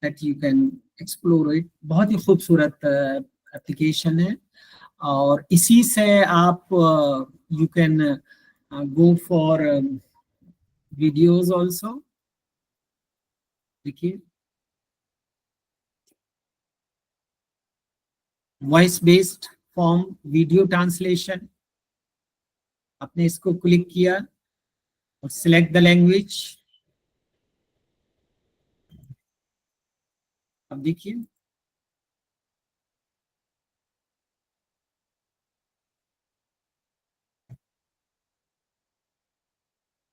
that you can explore it. बहुत ही खूबसूरत एप्लीकेशन है और इसी से आप you can go for videos also. देखिए voice based form video translation, आपने इसको क्लिक किया और सिलेक्ट द लैंग्वेज। अब देखिए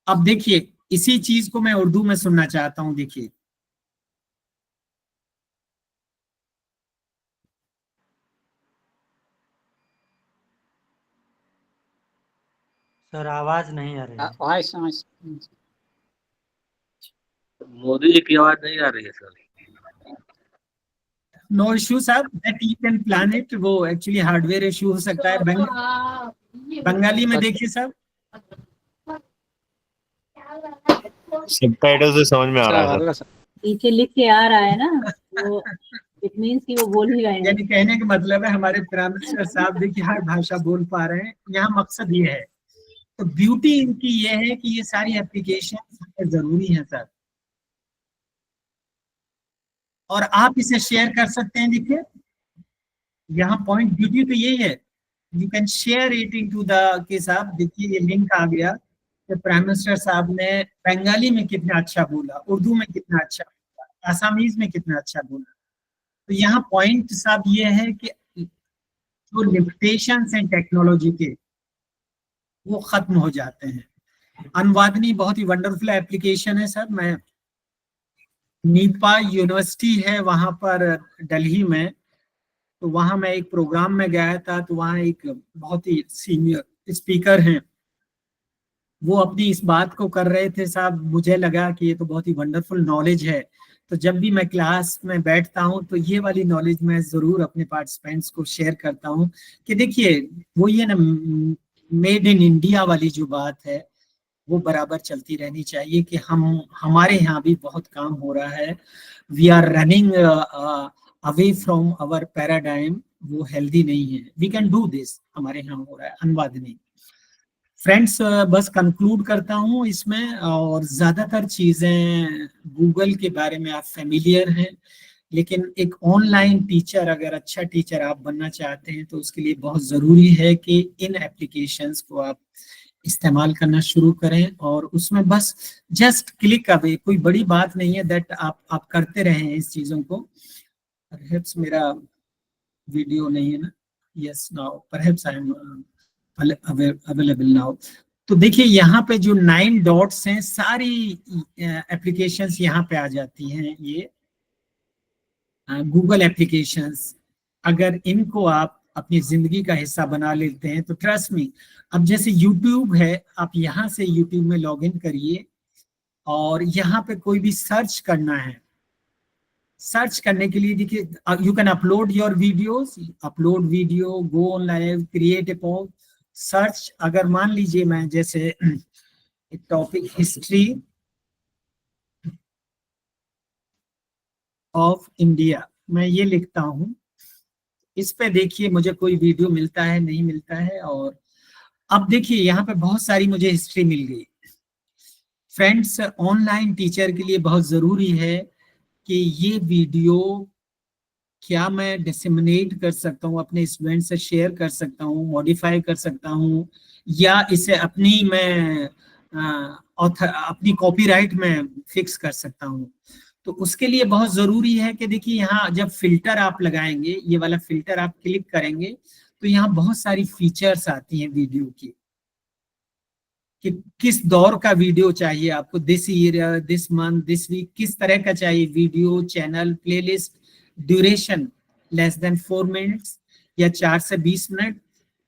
अब देखिए इसी चीज को मैं उर्दू में सुनना चाहता हूं। देखिए सर आवाज नहीं आ रही है। वॉइस मोदी जी की आवाज नहीं आ रही है सर। नो इशू साहब, that you can plan it. वो एक्चुअली हार्डवेयर इशू हो सकता है। बंगाली में देखिए साहब। सबटाइटल से समझ में आ रहा है सर। नीचे लिख के आ रहा है ना, वो इट मीन्स कि वो बोल ही रहे हैं। यानी कहने का मतलब है हमारे प्राइम मिनिस्टर साहब देखिए हर भाषा बोल पा रहे हैं, यहाँ मकसद ये है। तो ब्यूटी इनकी ये है कि ये सारी एप्लीकेशन जरूरी है सर, और आप इसे शेयर कर सकते हैं। देखिए यहाँ पॉइंट ब्यूटी तो यही है, you can share it into the के साथ। देखिए ये लिंक आ गया कि प्राइम मिनिस्टर साहब ने बंगाली में कितना अच्छा बोला, उर्दू में कितना अच्छा बोला, आसामीज में कितना अच्छा बोला। तो यहाँ पॉइंट साहब ये है कि जो लिमिटेशंस हैं टेक्नोलॉजी के वो खत्म हो जाते हैं। अनुवादनी बहुत ही वंडरफुल एप्लीकेशन है सर। मैं नीपा यूनिवर्सिटी है वहां पर दिल्ली में, तो वहां मैं एक प्रोग्राम में गया था, तो वहां एक बहुत ही सीनियर स्पीकर हैं, वो अपनी इस बात को कर रहे थे साहब। मुझे लगा कि ये तो बहुत ही वंडरफुल नॉलेज है। तो जब भी मैं क्लास में बैठता हूँ तो ये वाली नॉलेज मैं जरूर अपने पार्टिसिपेंट्स को शेयर करता हूँ कि देखिए वो ये ना मेड इन इंडिया वाली जो बात है वो बराबर चलती रहनी चाहिए कि हम हमारे यहाँ भी बहुत काम हो रहा है। We are running away from our paradigm, वो हेल्दी नहीं है। वी कैन डू दिस, हमारे यहाँ हो रहा है अनुवादनी। फ्रेंड्स बस कंक्लूड करता हूँ इसमें, और ज्यादातर चीजें गूगल के बारे में आप फेमिलियर हैं, लेकिन एक ऑनलाइन टीचर, अगर अच्छा टीचर आप बनना चाहते हैं तो उसके लिए बहुत जरूरी है कि इन एप्लीकेशंस को आप इस्तेमाल करना शुरू करें, और उसमें बस जस्ट क्लिक अवे, कोई बड़ी बात नहीं है, दैट आप करते रहें इस चीजों को। परहैप्स मेरा वीडियो नहीं है ना, yes now perhaps I am available now. तो देखिए यहाँ पे जो 9 डॉट्स हैं, सारी एप्लीकेशंस यहाँ पे आ जाती हैं। ये गूगल एप्लीकेशंस, अगर इनको आप अपनी जिंदगी का हिस्सा बना लेते हैं तो ट्रस्ट मी, अब जैसे यूट्यूब है, आप यहाँ से यूट्यूब में लॉग इन करिए, और यहाँ पे कोई भी सर्च करना है, सर्च करने के लिए देखिए you can upload your videos, upload video, go on live, create a post, search. अगर मान लीजिए मैं जैसे एक टॉपिक हिस्ट्री ऑफ इंडिया, मैं ये लिखता हूं, इस पे देखिए मुझे कोई वीडियो मिलता है नहीं मिलता है। और अब देखिए यहाँ पे बहुत सारी मुझे हिस्ट्री मिल गई। फ्रेंड्स ऑनलाइन टीचर के लिए बहुत जरूरी है कि ये वीडियो क्या मैं डिसेमिनेट कर सकता हूँ, अपने स्टूडेंट से शेयर कर सकता हूँ, मॉडिफाई कर सकता हूँ, या इसे अपनी मैं अपनी कॉपीराइट में फिक्स कर सकता हूँ। तो उसके लिए बहुत जरूरी है कि देखिए यहाँ जब फिल्टर आप लगाएंगे, ये वाला फिल्टर आप क्लिक करेंगे, तो यहाँ बहुत सारी फीचर्स आती हैं वीडियो की, कि किस दौर का वीडियो चाहिए आपको, this year, this month, this week, किस तरह का चाहिए video, channel, playlist, duration less than 4 minutes या 4 से 20 मिनट,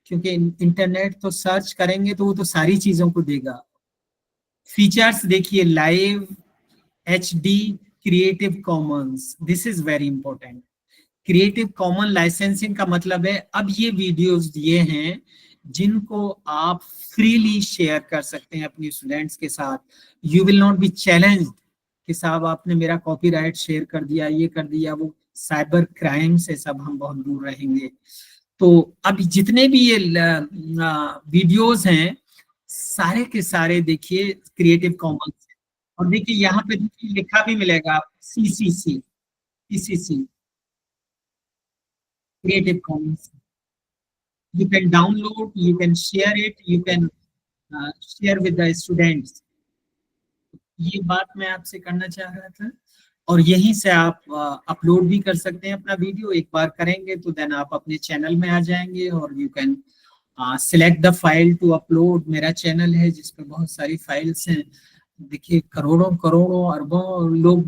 क्योंकि इंटरनेट तो सर्च करेंगे तो वो तो सारी चीजों को देगा। फीचर्स देखिए, live, HD, creative Commons, this is very important. Creative common licensing का मतलब है अब ये वीडियोस ये हैं जिनको आप फ्रीली शेयर कर सकते हैं अपने स्टूडेंट्स के साथ। You will not be challenged कि साहब आपने मेरा कॉपीराइट शेयर कर दिया, ये कर दिया, वो साइबर क्राइम से सब हम बहुत दूर रहेंगे। तो अब जितने भी ये वीडियोस हैं सारे के सारे देखिए क्रिएटिव कॉमन्स, और देखिए यहाँ पे लिखा भी मिलेगा आप CCC, Creative Commons. You can download, you can share it, you can share with the students. ये बात मैं आपसे करना चाह रहा था, और यहीं से आप अपलोड भी कर सकते हैं अपना वीडियो। एक बार करेंगे तो देन आप अपने चैनल में आ जाएंगे, और you can select the file to upload. मेरा चैनल है जिसपे बहुत सारी फाइल्स हैं। देखिए करोड़ों करोड़ों अरबों लोग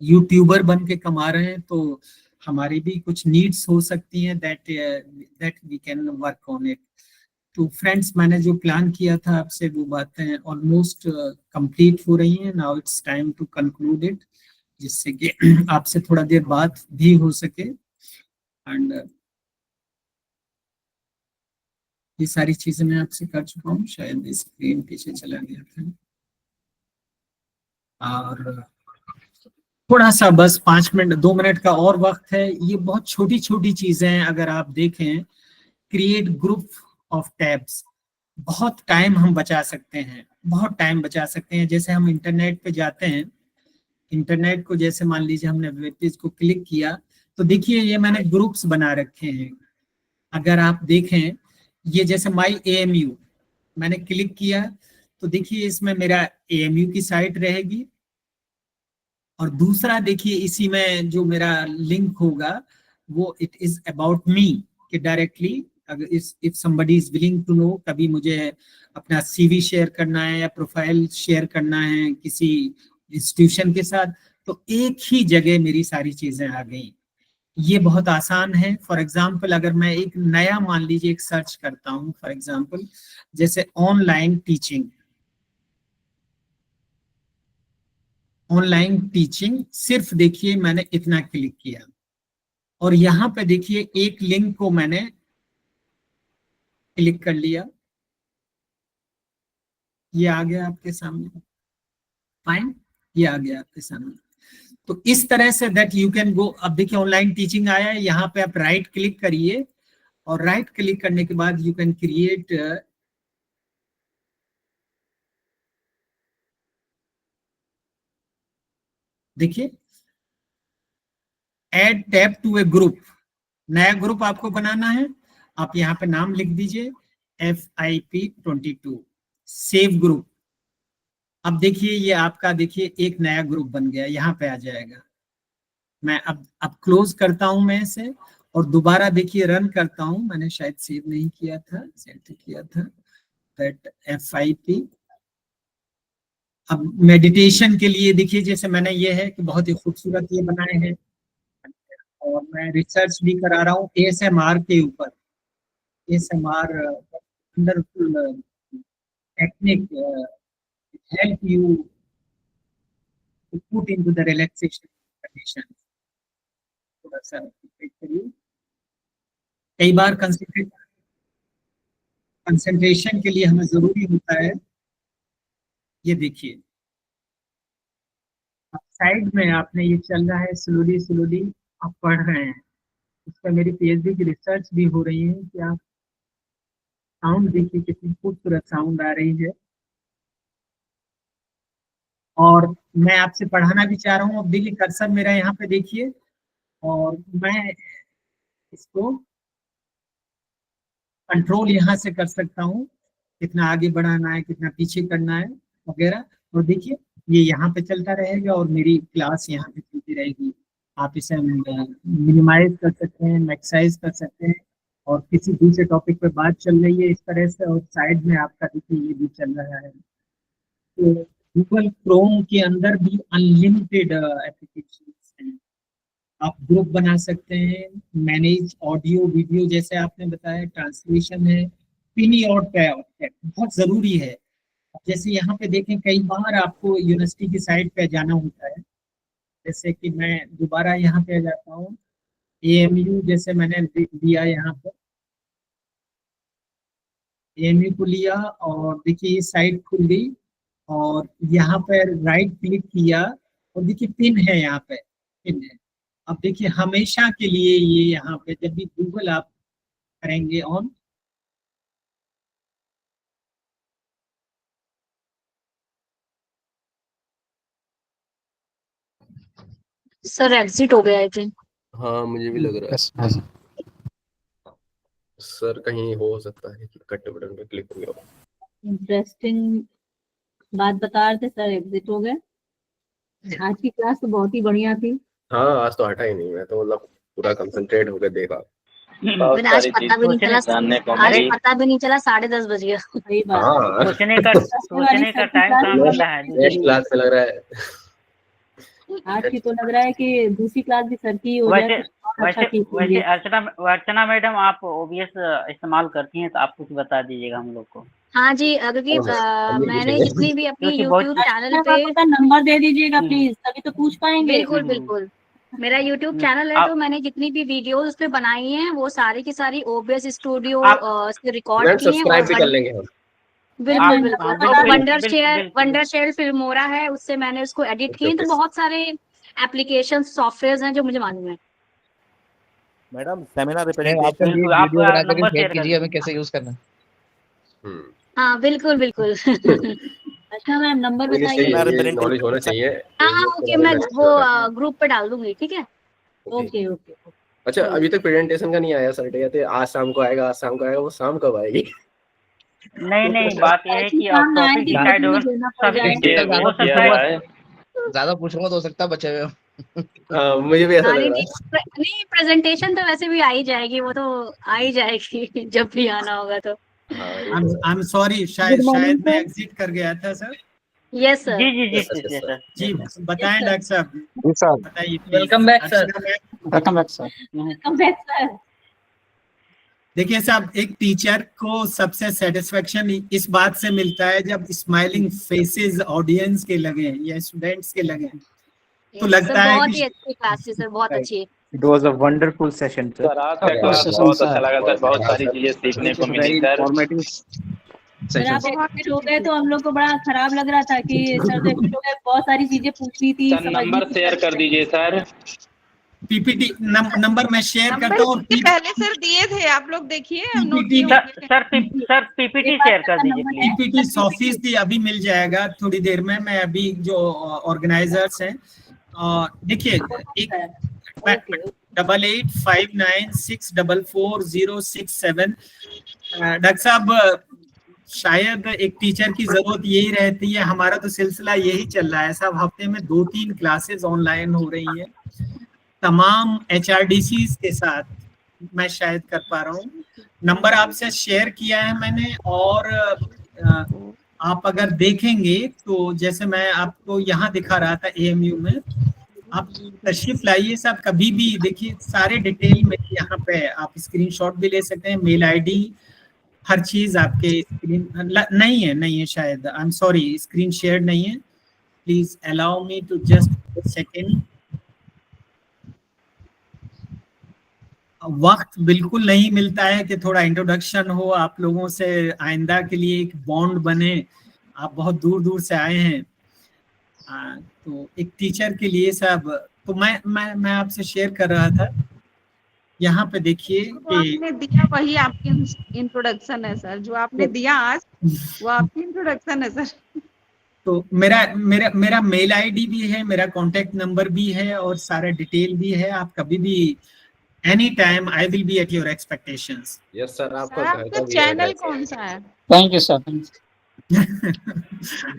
यूट्यूबर बन के कमा रहे हैं, तो हमारी भी कुछ नीड्स हो सकती हैं, that we can work on it. तो फ्रेंड्स मैंने जो प्लान किया था आपसे वो बातें ऑलमोस्ट कंप्लीट हो रही हैं। Now it's time to conclude it, जिससे कि आपसे थोड़ा देर बात भी हो सके। एंड ये सारी चीजें मैं आपसे कर चुका हूँ, शायद स्क्रीन पीछे चला गया था। और थोड़ा सा बस 5 मिनट 2 मिनट का और वक्त है। ये बहुत छोटी छोटी चीजें हैं, अगर आप देखें, क्रिएट ग्रुप ऑफ टैब्स, बहुत टाइम हम बचा सकते हैं, बहुत टाइम बचा सकते हैं। जैसे हम इंटरनेट पे जाते हैं, इंटरनेट को जैसे मान लीजिए हमने वेब पेज को क्लिक किया, तो देखिए ये मैंने ग्रुप्स बना रखे हैं। अगर आप देखें, ये जैसे माई AMU मैंने क्लिक किया, तो देखिए इसमें मेरा AMU की साइट रहेगी, और दूसरा देखिए इसी में जो मेरा लिंक होगा वो इट इज अबाउट मी, कि डायरेक्टली अगर if somebody is willing to know, कभी मुझे अपना CV शेयर करना है या प्रोफाइल शेयर करना है किसी इंस्टीट्यूशन के साथ, तो एक ही जगह मेरी सारी चीजें आ गई। ये बहुत आसान है। फॉर एग्जाम्पल अगर मैं एक नया मान लीजिए एक सर्च करता हूँ, फॉर एग्जाम्पल जैसे ऑनलाइन टीचिंग, ऑनलाइन टीचिंग, सिर्फ देखिए मैंने इतना क्लिक किया, और यहाँ पे देखिए एक लिंक को मैंने क्लिक कर लिया, ये आ गया आपके सामने, फाइन, ये आ गया आपके सामने। तो इस तरह से दैट यू कैन गो। अब देखिए ऑनलाइन टीचिंग आया है, यहाँ पे आप राइट क्लिक करिए, और राइट क्लिक करने के बाद यू कैन क्रिएट, देखिए add tab to a group, नया ग्रुप आपको बनाना है। आप यहाँ पे नाम लिख दीजिए FIP22 सेव ग्रुप। अब देखिए ये आपका देखिए एक नया ग्रुप बन गया, यहाँ पे आ जाएगा। मैं अब क्लोज करता हूं मैं इसे, और दोबारा देखिए रन करता हूं। मैंने शायद सेव नहीं किया था, सेव तो किया था, दैट FIP। अब मेडिटेशन के लिए देखिए जैसे मैंने ये है कि बहुत ही खूबसूरत ये बनाए हैं, और मैं रिसर्च भी करा रहा हूँ ASMR के ऊपर। ASMR wonderful technique help you to put into the relaxation condition। थोड़ा सा repeat करिए। कई बार कंसंट्रेशन के लिए हमें जरूरी होता है, ये देखिए साइड में आपने ये चल रहा है, स्लोली स्लोली आप पढ़ रहे हैं। उस पर मेरी PhD की रिसर्च भी हो रही है कि आप साउंड देखिए कितनी खूबसूरत साउंड आ रही है, और मैं आपसे पढ़ाना भी चाह रहा हूँ। अब देखिए कर्सर मेरा यहाँ पे देखिए, और मैं इसको कंट्रोल यहाँ से कर सकता हूँ, कितना आगे बढ़ाना है, कितना पीछे करना है वगैरह। और देखिए ये यहाँ पे चलता रहेगा, और मेरी क्लास यहाँ पे चलती रहेगी। आप इसे मिनिमाइज कर सकते हैं, मैक्साइज कर सकते हैं, और किसी दूसरे टॉपिक पे बात चल रही है इस तरह से, और साइड में आपका देखिए ये भी चल रहा है। तो गूगल क्रोम के अंदर भी अनलिमिटेड एप्लीकेशंस हैं। आप ग्रुप बना सकते हैं, मैनेज ऑडियो वीडियो जैसे आपने बताया, ट्रांसलेशन है, पिनी और टैब बहुत जरूरी है। जैसे यहाँ पे देखें, कई बार आपको यूनिवर्सिटी की साइट पे जाना होता है, जैसे कि मैं दोबारा यहाँ पे आ जाता हूँ, AMU जैसे मैंने लिया यहाँ पे, AMU को लिया, और देखिए ये साइट खुल गई, और यहाँ पर राइट क्लिक किया, और देखिए पिन है, यहाँ पे पिन है। अब देखिए हमेशा के लिए ये यहाँ पे जब भी गूगल आप करेंगे ऑन, सर एग्जिट हो गया आई थिंक। हाँ मुझे भी लग रहा है सर, कहीं हो सकता है कि कट बटन पे क्लिक हो गया। इंटरेस्टिंग बात बता रहे थे सर, एग्जिट हो गए। आज की क्लास तो बहुत ही बढ़िया थी। हाँ आज तो हटा ही नहीं, मैं तो मतलब पूरा कंसंट्रेट होकर देखा। मैंने आज पता भी नहीं चला, आज पता भी नहीं चला 10:30 बज गया। सही बात। हाँ सोचने का टाइम कहाँ मिलता है। नेक्स्ट क्लास में लग रहा है आज की तो लग रहा है कि दूसरी क्लास भी सर की हो जाए। वैसे अर्चना मैडम आप OBS इस्तेमाल करती हैं, तो आप कुछ बता दीजिएगा हम लोग को। हाँ जी, क्योंकि मैंने जितनी भी अपनी YouTube चैनल पे नंबर दे दीजिएगा प्लीज, तभी तो पूछ पाएंगे। बिल्कुल बिल्कुल, मेरा YouTube चैनल है, तो मैंने जितनी भी वीडियोस उस पे बनाई हैं वो सारी की सारी OBS स्टूडियो से रिकॉर्ड की हैं। सब्सक्राइब भी कर लेंगे हम। बिल्कुल आप बिल्कुल। हाँ, और बिल्कुल। वंडर शेयर फिल्मोरा है, उससे मैंने उसको एडिट की, तो बहुत सारे एप्लीकेशन सॉफ्टवेयर हैं जो मुझे मालूम है। मैडम सेमिनार आपका रिप्रेजेंटेशन बिल्कुल, वीडियो आप बना करके नंबर शेयर शेयर कर कीजिए हमें दीजिए। कैसे यूज करना है। हम्म, हाँ बिल्कुल बिल्कुल। अच्छा मैम, नंबर नहीं, सही बताइए। है, ये नॉलेज होना चाहिए हाँ हाँ AWS के ओके, बारे मैं में अच्छे से वो पता है। ग्रुप पे डाल दूंगी, ठीक है। ओके। Okay okay. अच्छा, अभी तक प्रेजेंटेशन का नहीं आया सर, कहते हैं आज शाम को आएगा, आज शाम को आएगा, वो शाम कब आएगी? नहीं, बात यह है ऐसी कि काम अब ना आए टॉपिक कि डिसाइड बीच होगा में देना पड़ सभी। जाए। ये हो वो सकता किया है हुआ है। ज्यादा पूछूंगा तो हो सकता है बचे हुए हों। हाँ, मुझे भी ऐसा हाँ लग नहीं रहा नहीं नहीं, प्रेजेंटेशन तो वैसे भी आ ही जाएगी, वो तो आ ही जाएगी जब भी आना होगा तो। है। हाँ, ये तो है। आई एम सॉरी, शायद Good morning, मैं sir. एग्जिट कर गया था sir. Yes sir. Yes, sir, yes, sir. जी बताएं sir. डॉक्टर साहब, जी सर। बताइए please. Welcome back sir. Welcome back sir. Welcome back, sir. देखिए साहब, एक टीचर को सबसे सेटिस्फेक्शन इस बात से मिलता है जब स्माइलिंग फेसेस ऑडियंस के लगे या स्टूडेंट्स के लगे, तो सर लगता है बहुत कि ही अच्छी क्लास थी सर, बहुत अच्छी। It was a wonderful session, sir. Sir आज का क्लास बहुत अच्छा लगा सर, बहुत सारी चीजें सीखने को मिली सर। इंफॉर्मेटिव सर आप एग्जिट हो गए तो हम लोग को बड़ा खराब लग रहा था कि सर तो एग्जिट हो गए, बहुत सारी चीजें पूछनी थी, सर नंबर शेयर कर दीजिए सर। पीपीटी नंबर मैं शेयर करता हूँ। पहले सर दिए थे, आप लोग देखिए, हम नोट पीपीटी किए होंगे। सर पीपीटी शेयर कर दीजिए प्लीज। पीपीटी 100% अभी मिल जाएगा थोड़ी देर में। मैं अभी जो ऑर्गेनाइजर्स हैं, देखिए एक 8859644067। डॉक्टर साहब, शायद एक टीचर की जरूरत यही रहती है, हमारा तो सिलसिला यही चल रहा है साहब, हफ्ते में 2-3 क्लासेस ऑनलाइन हो रही हैं तमाम HRDC के साथ, मैं शायद कर पा रहा हूँ। नंबर आपसे शेयर किया है मैंने, और आप अगर देखेंगे तो जैसे मैं आपको यहाँ दिखा रहा था AMU में, आप तशरीफ लाइए साहब, कभी भी देखिए सारे डिटेल में यहाँ पे आप स्क्रीनशॉट भी ले सकते हैं, मेल आईडी, हर चीज आपके स्क्रीन नहीं है शायद, I am sorry, screen share नहीं है। Please allow me to just second. वक्त बिल्कुल नहीं मिलता है कि थोड़ा इंट्रोडक्शन हो आप लोगों से, आइंदा के लिए एक बॉन्ड बने। आप बहुत दूर दूर से आए हैं, तो एक टीचर के लिए साहब, तो मैं आपसे शेयर कर रहा था, यहाँ पे देखिए जो आपने दिया वही आपकी इंट्रोडक्शन है सर, जो आपने दिया आज वो आपकी इंट्रोडक्शन है सर। तो मेरा मेल आईडी भी है, मेरा कांटेक्ट नंबर भी है, और सारा डिटेल भी है। आप कभी भी any time, I will B at your expectations. Yes sir, आपका सर घर आपका का भी चैनल एड्रेस है। कौन सा है? Thank you sir.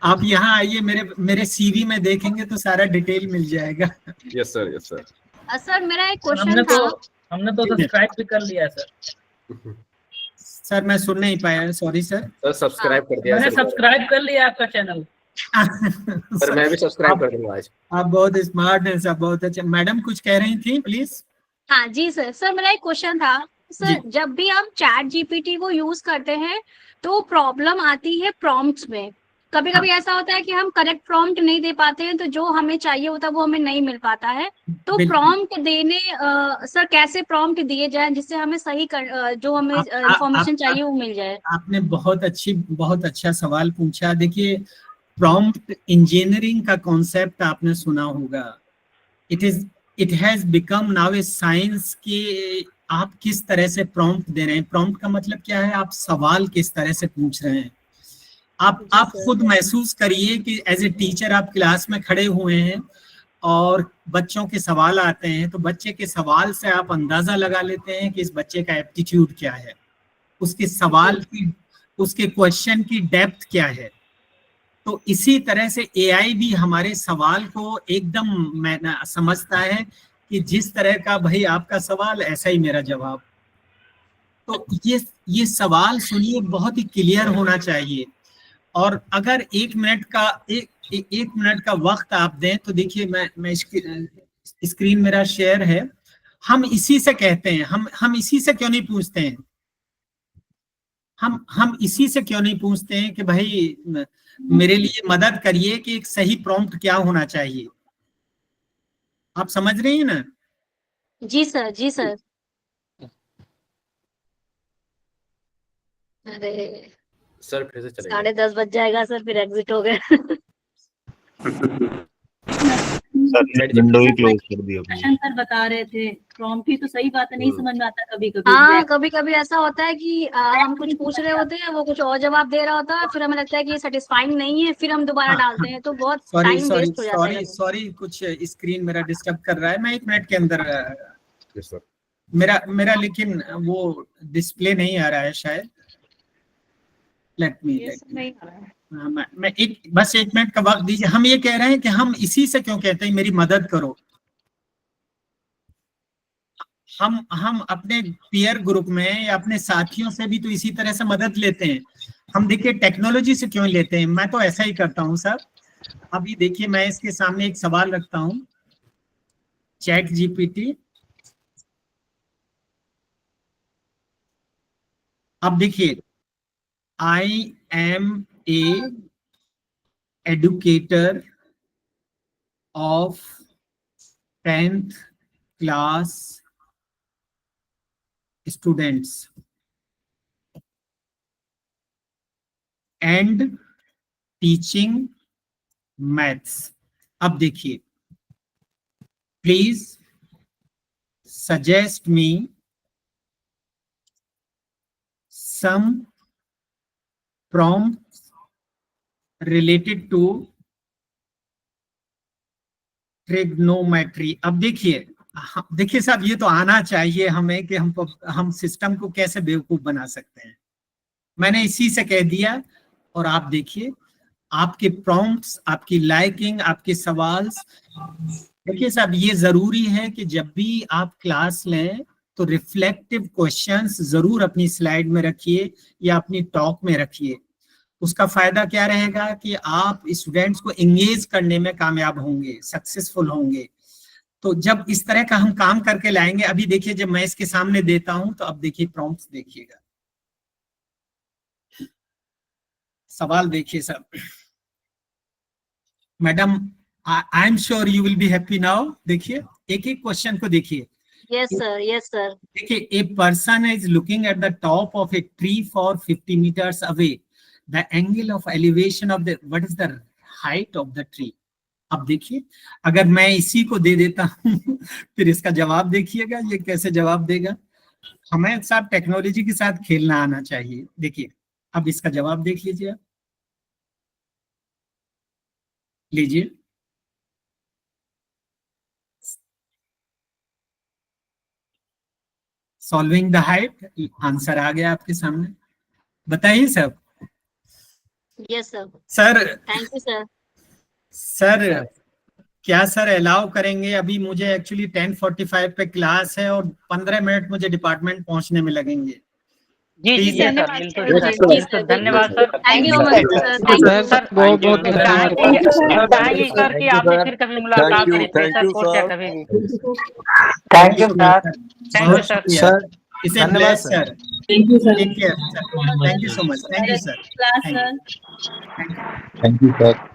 आप यहाँ आइए, मेरे सीवी में देखेंगे तो सारा डिटेल मिल जाएगा। Yes sir, yes sir. Sir मेरा एक क्वेश्चन था। हमने तो सब्सक्राइब भी कर लिया सर। सर मैं सुन नहीं पाया, सॉरी सर। सर सब्सक्राइब कर दिया मैंने सर। सब्सक्राइब कर लिया आपका चैनल। सर मैं भी सब्सक्राइब कर दूंगा आज। आप बहुत स्मार्ट हैं सर, बहुत अच्छा। मैडम कुछ कह रही थी, प्लीज। हाँ जी सर मेरा एक क्वेश्चन था सर, जब भी हम चैट जीपीटी को यूज करते हैं तो प्रॉब्लम आती है प्रॉम्प्ट्स में। कभी कभी ऐसा होता है कि हम करेक्ट प्रॉम्प्ट नहीं दे पाते हैं, तो जो हमें चाहिए होता है वो हमें नहीं मिल पाता है। तो प्रॉम्प्ट देने सर कैसे प्रॉम्प्ट दिए जाए जिससे हमें सही जो हमें इंफॉर्मेशन चाहिए वो मिल जाए। आपने बहुत अच्छा सवाल पूछा। देखिए, प्रॉम्प्ट इंजीनियरिंग का कॉन्सेप्ट आपने सुना होगा। It has become now A science कि आप किस तरह से प्रॉम्प्ट दे रहे हैं। प्रॉम्प्ट का मतलब क्या है, आप सवाल किस तरह से पूछ रहे हैं। आप खुद महसूस करिए कि एज ए टीचर आप क्लास में खड़े हुए हैं और बच्चों के सवाल आते हैं, तो बच्चे के सवाल से आप अंदाजा लगा लेते हैं कि इस बच्चे का एप्टीट्यूड क्या है, उसके सवाल की, उसके क्वेश्चन की डेप्थ क्या है। तो इसी तरह से एआई भी हमारे सवाल को एकदम समझता है कि जिस तरह का भाई आपका सवाल ऐसा ही मेरा जवाब। तो ये सवाल सुनिए बहुत ही क्लियर होना चाहिए। और अगर एक मिनट का वक्त आप दें तो देखिए, मैं स्क्रीन मेरा शेयर है। हम इसी से कहते हैं, हम इसी से क्यों नहीं पूछते हैं, हम इसी से क्यों नहीं पूछते हैं कि भाई मेरे लिए मदद करिए कि एक सही प्रॉम्प्ट क्या होना चाहिए। आप समझ रही हैं ना? जी सर, जी सर। अरे सर फिर से चलेगा। 10:30 बज जाएगा सर, फिर एग्जिट हो गए। सर विंडो ही क्लोज कर दी अपनी। प्रशांत सर बता रहे थे प्रॉम्प्ट ही तो सही बात है, नहीं समझ में आता कभी कभी। हाँ, कभी कभी ऐसा होता है कि हम कुछ पूछ रहे होते हैं, वो कुछ और जवाब दे रहा होता है, फिर हमें लगता है कि ये सेटिस्फाइंग नहीं है, फिर हम दोबारा डालते हैं, तो बहुत सॉरी टाइम सॉरी वेस्ट हो जाता है। सॉरी सॉरी, कुछ स्क्रीन मेरा डिस्टर्ब कर रहा है, मैं 1 मिनट के अंदर यस सर। मेरा लेकिन वो डिस्प्ले नहीं आ रहा है शायद। लेट मी नहीं आ रहा है। मैं बस 1 मिनट का वक्त दीजिए। हम ये कह रहे हैं कि हम इसी से क्यों कहते हैं मेरी मदद करो, हम अपने पीयर ग्रुप में या अपने साथियों से भी तो इसी तरह से मदद लेते हैं। हम देखिए टेक्नोलॉजी से क्यों लेते हैं, मैं तो ऐसा ही करता हूं सर। अभी देखिए मैं इसके सामने एक सवाल रखता हूं, चैट जीपीटी। अब देखिए, I am a educator of 10th class students and teaching maths. अब देखिए, please suggest me some prompts related to trigonometry. अब देखिए देखिए साहब, ये तो आना चाहिए हमें कि हम सिस्टम को कैसे बेवकूफ बना सकते हैं। मैंने इसी से कह दिया, और आप देखिए आपके प्रॉम्प्ट्स, आपकी लाइकिंग, आपके सवाल। देखिए साहब, ये जरूरी है कि जब भी आप क्लास लें तो रिफ्लेक्टिव क्वेश्चंस जरूर अपनी स्लाइड में रखिए या अपनी टॉक में रखिए। उसका फायदा क्या रहेगा कि आप स्टूडेंट्स को एंगेज करने में कामयाब होंगे, सक्सेसफुल होंगे। तो जब इस तरह का हम काम करके लाएंगे, अभी देखिए जब मैं इसके सामने देता हूं तो अब देखिए प्रॉम्प्ट्स देखिएगा, सवाल देखिए सब। Madam, I am sure you will be happy now. देखिए एक एक क्वेश्चन को देखिए। Yes sir, yes sir. देखिए, a person is looking at the top of a tree for 50 meters away, the angle of elevation of the, what is the height of the tree. अब देखिए, अगर मैं इसी को दे देता हूं फिर इसका जवाब देखिएगा, ये कैसे जवाब देगा। हमें साहब टेक्नोलॉजी के साथ खेलना आना चाहिए। देखिए अब इसका जवाब देख लीजिए, लीजिए। सॉल्विंग द हाइट, आंसर आ गया आपके सामने। बताइए सब। Yes sir. Sir thank you sir. Sir क्या सर अलाउ करेंगे? अभी मुझे एक्चुअली 10:45 पे क्लास है और 15 मिनट मुझे डिपार्टमेंट पहुंचने में लगेंगे। जी जी Please, सर, बिल्कुल जी सर, धन्यवाद sir. Thank you sir. Thank you sir बहुत बहुत धन्यवाद। चाहेंगे सर कि आपसे फिर कभी मुलाकात करें, स्पेशल कोर्स या कभी भी। Thank you sir, thank you sir. Sir इसे धन्यवाद bless sir. Sir. Thank you sir. Take care sir, thank you so much, thank you sir, class thank sir. You. Thank you sir.